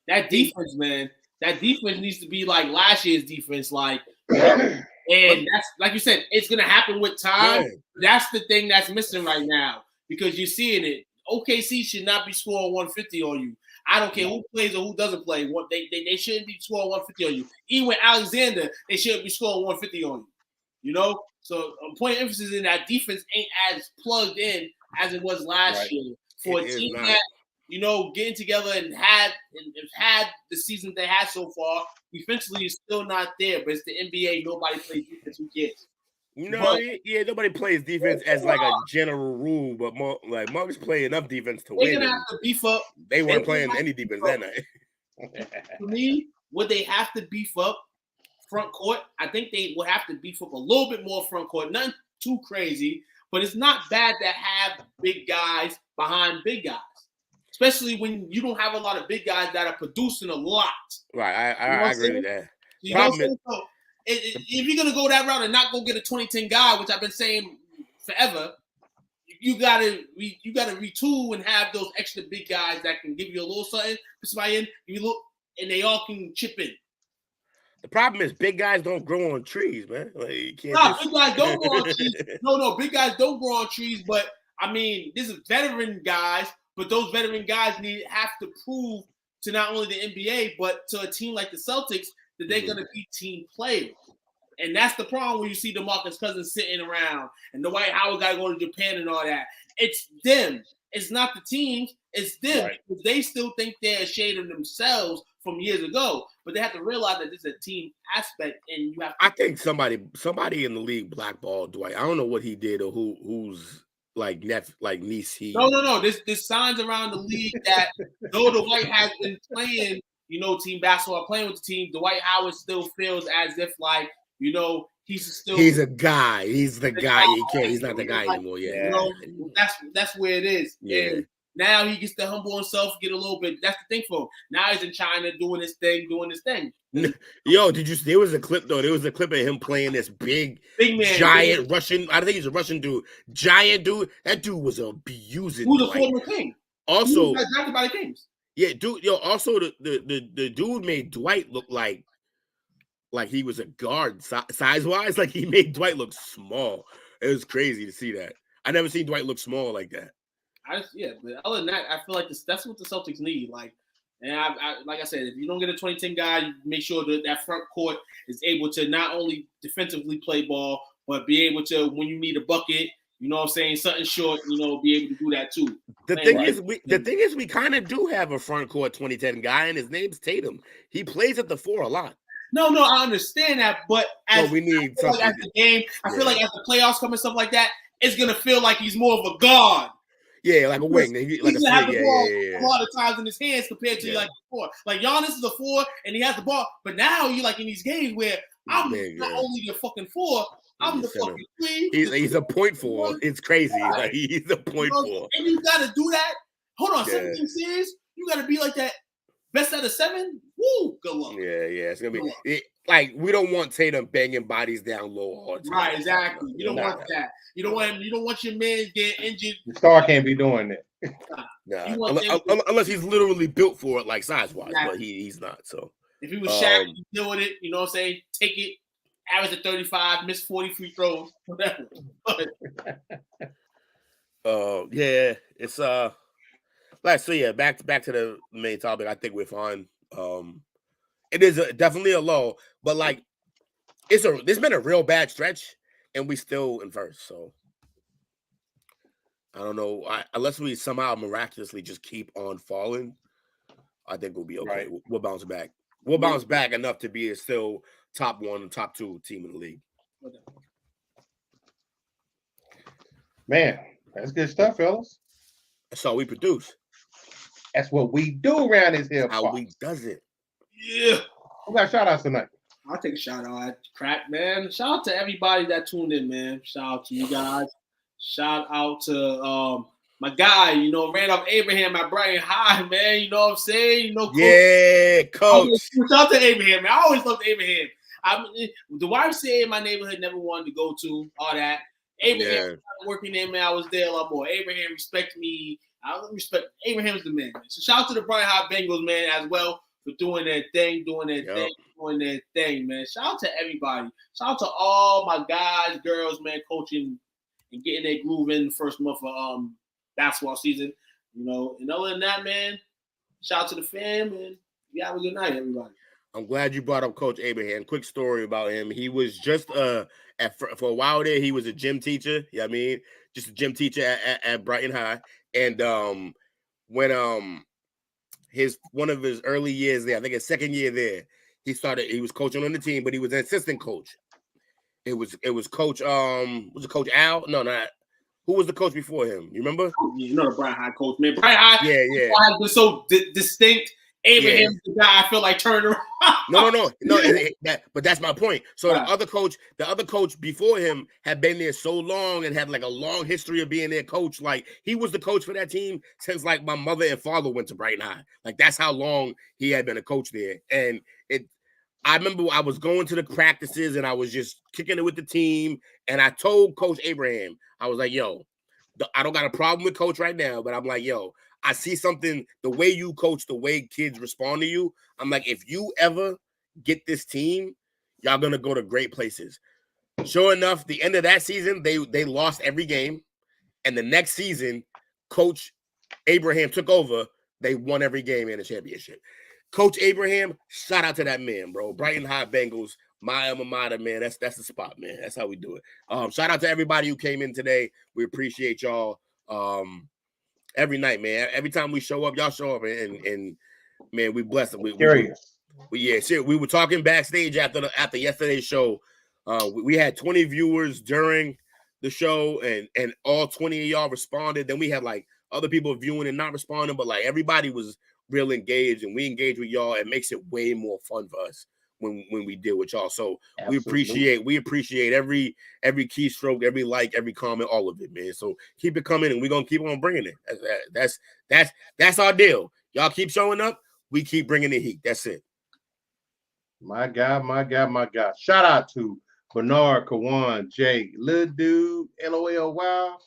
That defense, man. That defense needs to be like last year's defense, and that's like you said, it's gonna happen with time. Yeah. That's the thing that's missing right now because you're seeing it. OKC should not be scoring 150 on you. I don't care who plays or who doesn't play. They shouldn't be scoring 150 on you. Even with Alexander, they shouldn't be scoring 150 on you. You know, so a point of emphasis in that defense ain't as plugged in as it was last year for a team that getting together and had the season they had so far. Defensively is still not there, but it's the NBA. Nobody plays defense. Who cares? Nobody plays defense as like a general rule, but Mugs play enough defense to win. They're gonna have to beef up. They weren't playing any defense that night. For me, would they have to beef up front court? I think they would have to beef up a little bit more front court. Nothing too crazy, but it's not bad to have big guys behind big guys, especially when you don't have a lot of big guys that are producing a lot. Right, I agree with that. If you're gonna go that route and not go get a 2010 guy, which I've been saying forever, you gotta retool and have those extra big guys that can give you a little something. And they all can chip in. The problem is big guys don't grow on trees, man. Like, you can't big guys don't grow on trees. No, big guys don't grow on trees. But I mean, this is veteran guys, but those veteran guys have to prove to not only the NBA but to a team like the Celtics that they're gonna be team players. And that's the problem when you see DeMarcus Cousins sitting around and Dwight Howard got to go to Japan and all that. It's them. It's not the teams. It's them. Right. Because they still think they're ashamed of themselves from years ago. But they have to realize that this is a team aspect, and you have. I think somebody in the league blackballed Dwight. I don't know what he did or who's like niece. No. There's signs around the league that though Dwight has been playing, team basketball, playing with the team, Dwight Howard still feels as if he's a guy. He's the guy. He's not the guy anymore. Yeah. That's where it is. Yeah. And now he gets to humble himself, get a little bit. That's the thing for him. Now he's in China doing his thing. Yo, there was a clip though. There was a clip of him playing this big man, giant Russian. I think he's a Russian dude. Giant dude. That dude was abusing. Who's a former king? Also, drafted by the Kings. Yeah, dude. Yo, also the dude made Dwight look like he was a guard size-wise. Like he made Dwight look small. It was crazy to see that. I never seen Dwight look small like that. But other than that, I feel like that's what the Celtics need. Like I said, if you don't get a 2010 guy, you make sure that front court is able to not only defensively play ball, but be able to, when you need a bucket, something short, be able to do that too. The thing is, we kind of do have a front court 2010 guy, and his name's Tatum. He plays at the 4 a lot. No, I understand that, but we need something. As the game, I feel like as the playoffs come and stuff like that, it's gonna feel like he's more of a guard. Yeah, like a wing. He's gonna have the ball a lot of times in his hands compared to like before. Like Giannis is a 4 and he has the ball, but now you like in these games where I'm not only the fucking 4, I'm the fucking 3. He's a point 4. It's crazy. Like he's a point 4. And you gotta do that. Hold on, 17 series. You gotta be like that. Best out of 7. Woo, good luck. Yeah. It's gonna be we don't want Tatum banging bodies down low all the time. Right, exactly. You don't want that. You don't want your man getting injured. The star can't be doing that. Unless he's literally built for it, like size-wise, exactly. But he's not. So if he was Shaq, he'd deal with it. You know what I'm saying? Take it, average at 35, miss 40 free throws, whatever. It's back to the main topic. I think we're fine. It is definitely a low, but there's been a real bad stretch, and we still in first. So I don't know. Unless we somehow miraculously just keep on falling, I think we'll be okay. Right. We'll bounce back. We'll bounce back enough to be a still top 1 and top 2 team in the league. Man, that's good stuff, fellas. That's all we produce. That's what we do around this here. How we does it. Yeah. Who got shout outs tonight? I'll take a shout out at Crack, man. Shout out to everybody that tuned in, man. Shout out to you guys. Shout out to my guy, Randolph Abraham at Brighton High, man. You know what I'm saying? Coach. Yeah, coach. Shout out to Abraham, man. I always loved Abraham. The YMCA in my neighborhood never wanted to go to, all that. Abraham working there, man. I was there a lot more. Abraham respect me. I respect Abraham's the man. So shout out to the Brighton High Bengals, man, as well, for doing their thing, man. Shout out to everybody. Shout out to all my guys, girls, man, coaching and getting their groove in the first month of basketball season. And other than that, man, shout out to the fam, and you have a good night, everybody. I'm glad you brought up Coach Abraham. Quick story about him. He was just for a while there, he was a gym teacher. You know what I mean? Just a gym teacher at Brighton High. And when one of his early years there, I think his second year there, he was coaching on the team, but he was an assistant coach. It was Coach was it Coach Al? No, not who was the coach before him? You remember? You know the Brighton High coach, man. Brighton High, yeah. was so distinct. Abraham's the guy I feel like turned around. No. But that's my point. So right. the other coach before him had been there so long and had like a long history of being their coach. Like he was the coach for that team since like my mother and father went to Brighton High. Like that's how long he had been a coach there. And I remember I was going to the practices and I was just kicking it with the team. And I told Coach Abraham, I was like, yo, I don't got a problem with Coach right now, but I'm like, yo, I see something, the way you coach, the way kids respond to you. I'm like, if you ever get this team, y'all going to go to great places. Sure enough, the end of that season, they lost every game. And the next season, Coach Abraham took over. They won every game in the championship. Coach Abraham, shout out to that man, bro. Brighton High Bengals, my alma mater, man. That's the spot, man. That's how we do it. Shout out to everybody who came in today. We appreciate y'all. Every night, man. Every time we show up, y'all show up, and man, we bless them. We were talking backstage after yesterday's show. We had 20 viewers during the show, and all 20 of y'all responded. Then we had like other people viewing and not responding, but like everybody was real engaged, and we engage with y'all. It makes it way more fun for us when we deal with y'all. So Absolutely. we appreciate every keystroke, every like, every comment, all of it, man. So keep it coming, and we're gonna keep on bringing it. That's our deal. Y'all keep showing up, we keep bringing the heat. That's it. My God. Shout out to Bernard, Kawan, Jay, Lil Dude, LOL Wow,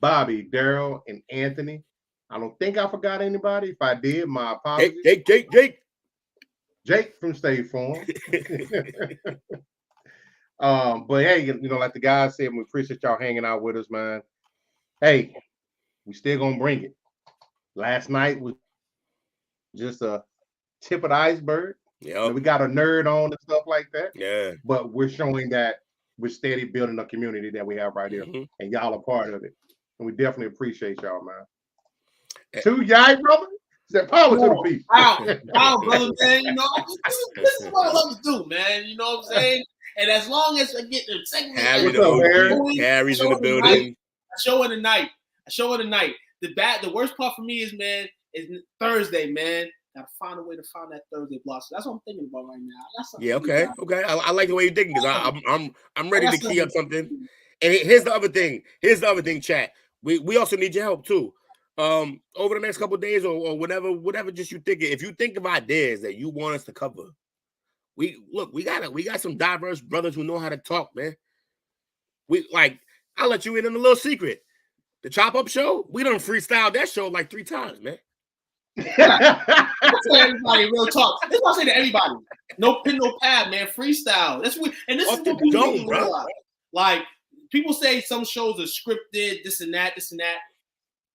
Bobby, Daryl, and Anthony. I don't think I forgot anybody. If I did, my apologies. Jake from State Farm. But hey, like the guy said, we appreciate y'all hanging out with us, man. Hey, we still gonna bring it. Last night was just a tip of the iceberg. Yeah, we got a nerd on and stuff like that. Yeah, but we're showing that we're steady building a community that we have right here, and y'all are part of it. And we definitely appreciate y'all, man. To y'all, brother. Said power to the people. Wow, brother, man. This is what I love to do, man. You know what I'm saying? And as long as I get the segment, Harry's in the building. A show in the night. The worst part for me is Thursday, man. Gotta find a way to find that Thursday block. So that's what I'm thinking about right now. Okay. I like the way you're thinking because I'm ready to key up something. And here's the other thing, chat. We also need your help too. Over the next couple of days or whatever just you think. If you think of ideas that you want us to cover, we got some diverse brothers who know how to talk, man. I'll let you in on a little secret. The Chop Up Show, we done freestyled that show like 3 times, man. Everybody, real talk. This is what I say to everybody. No pen, no pad, man. Freestyle. That's what, and this is what we do, bro. Like people say some shows are scripted, this and that.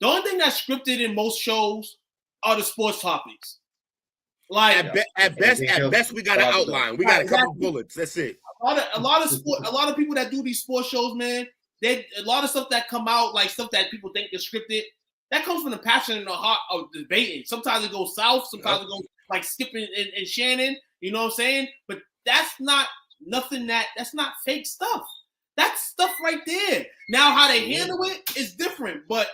The only thing that's scripted in most shows are the sports topics. Like at best, we got an outline. We got a couple bullets. That's it. A lot of people that do these sports shows, man. A lot of stuff that come out, like stuff that people think is scripted, that comes from the passion and the heart of debating. Sometimes it goes south. Sometimes it goes like Skipping and Shannon. You know what I'm saying? But that's not that's not fake stuff. That's stuff right there. Now how they handle it is different, but.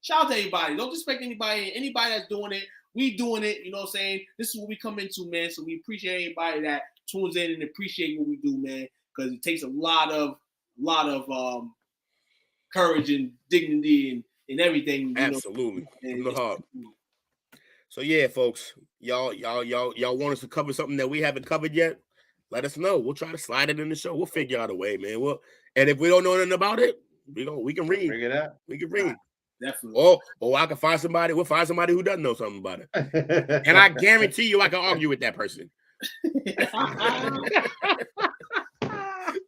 Shout out to everybody. Don't expect anybody that's doing it. We doing it. You know what I'm saying? This is what we come into, man. So we appreciate anybody that tunes in and appreciate what we do, man. Because it takes a lot of courage and dignity and everything. Absolutely. From the heart. So yeah, folks, y'all want us to cover something that we haven't covered yet? Let us know. We'll try to slide it in the show. We'll figure out a way, man. And if we don't know anything about it, we can read. Figure it out. We can read. Definitely. Or I can find somebody. We'll find somebody who doesn't know something about it, and I guarantee you, I can argue with that person.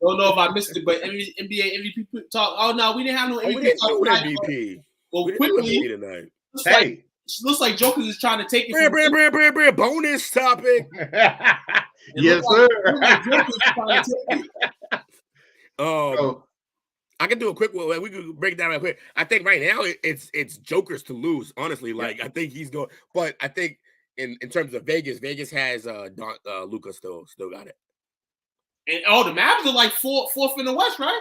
Don't know if I missed it, but NBA MVP talk. Oh no, we didn't have no MVP talk MVP. Well, quickly, tonight. Hey, looks like Joker is trying to take it. Bria. Bonus topic. Yes, sir. I can do a quick one. We could break it down real quick. I think right now it's Joker's to lose. Honestly, like I think he's going. But I think in terms of Vegas has Luka still got it. And the Mavs are like fourth in the West, right?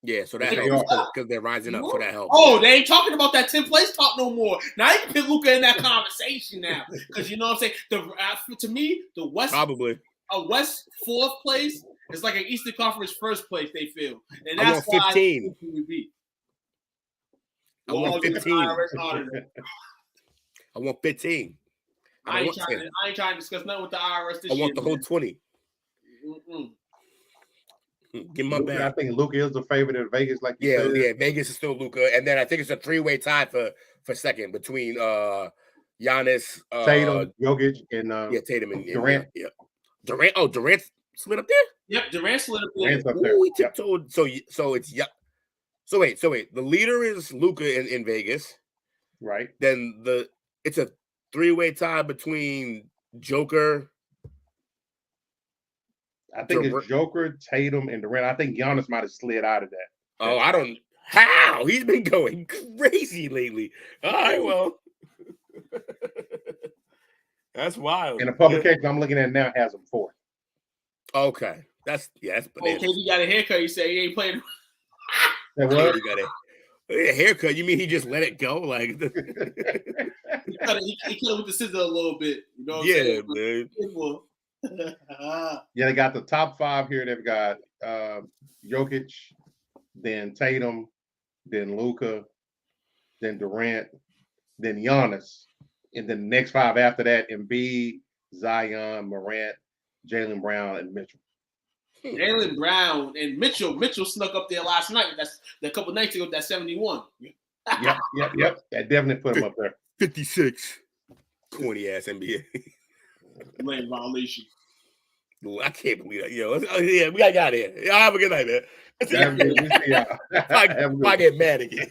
Yeah, so that helps because they're rising up, so that helps. Oh, they ain't talking about that 10th place talk no more. Now you can put Luka in that conversation now, because you know what I'm saying. To me, the West probably a West 4th place is like an Eastern Conference 1st place. They feel, and that's why 15. I want 15. I want 15. I ain't trying to discuss nothing with the IRS this year. I want the whole 20. Give my bag. I think Luka is the favorite in Vegas, like you said. Yeah. Vegas is still Luka, and then I think it's a 3-way tie for second between Giannis, Tatum, Jokic, and Tatum and Durant. Yeah. Durant. Oh, Durant slid up there. Yep, Durant slid up there. Durant's up there. Ooh, he tiptoed. So it's So wait. The leader is Luka in Vegas, right? Then it's a 3-way tie between Joker. I think it's Joker, Tatum, and Durant. I think Giannis might have slid out of that. Oh, I don't. How? He's been going crazy lately. All right, well. That's wild. And the publication I'm looking at now has him 4th. Okay. That's bananas. Okay, you got a haircut. You say he ain't playing. That what? You got a haircut. You mean he just let it go? Like he cut it with the scissor a little bit. You know what I'm saying? Man. Yeah, they got the top 5 here. They've got Jokic, then Tatum, then Luka, then Durant, then Giannis, and then the next 5 after that: Embiid, Zion, Morant, Jaylen Brown, and Mitchell. Jaylen Brown and Mitchell snuck up there last night. That's a couple nights ago. That 71. Yep. That definitely put him up there. 56. 20 ass NBA. Lane violation. I can't believe that. Yo, we got out of here. Y'all have a good night, man. I get mad again.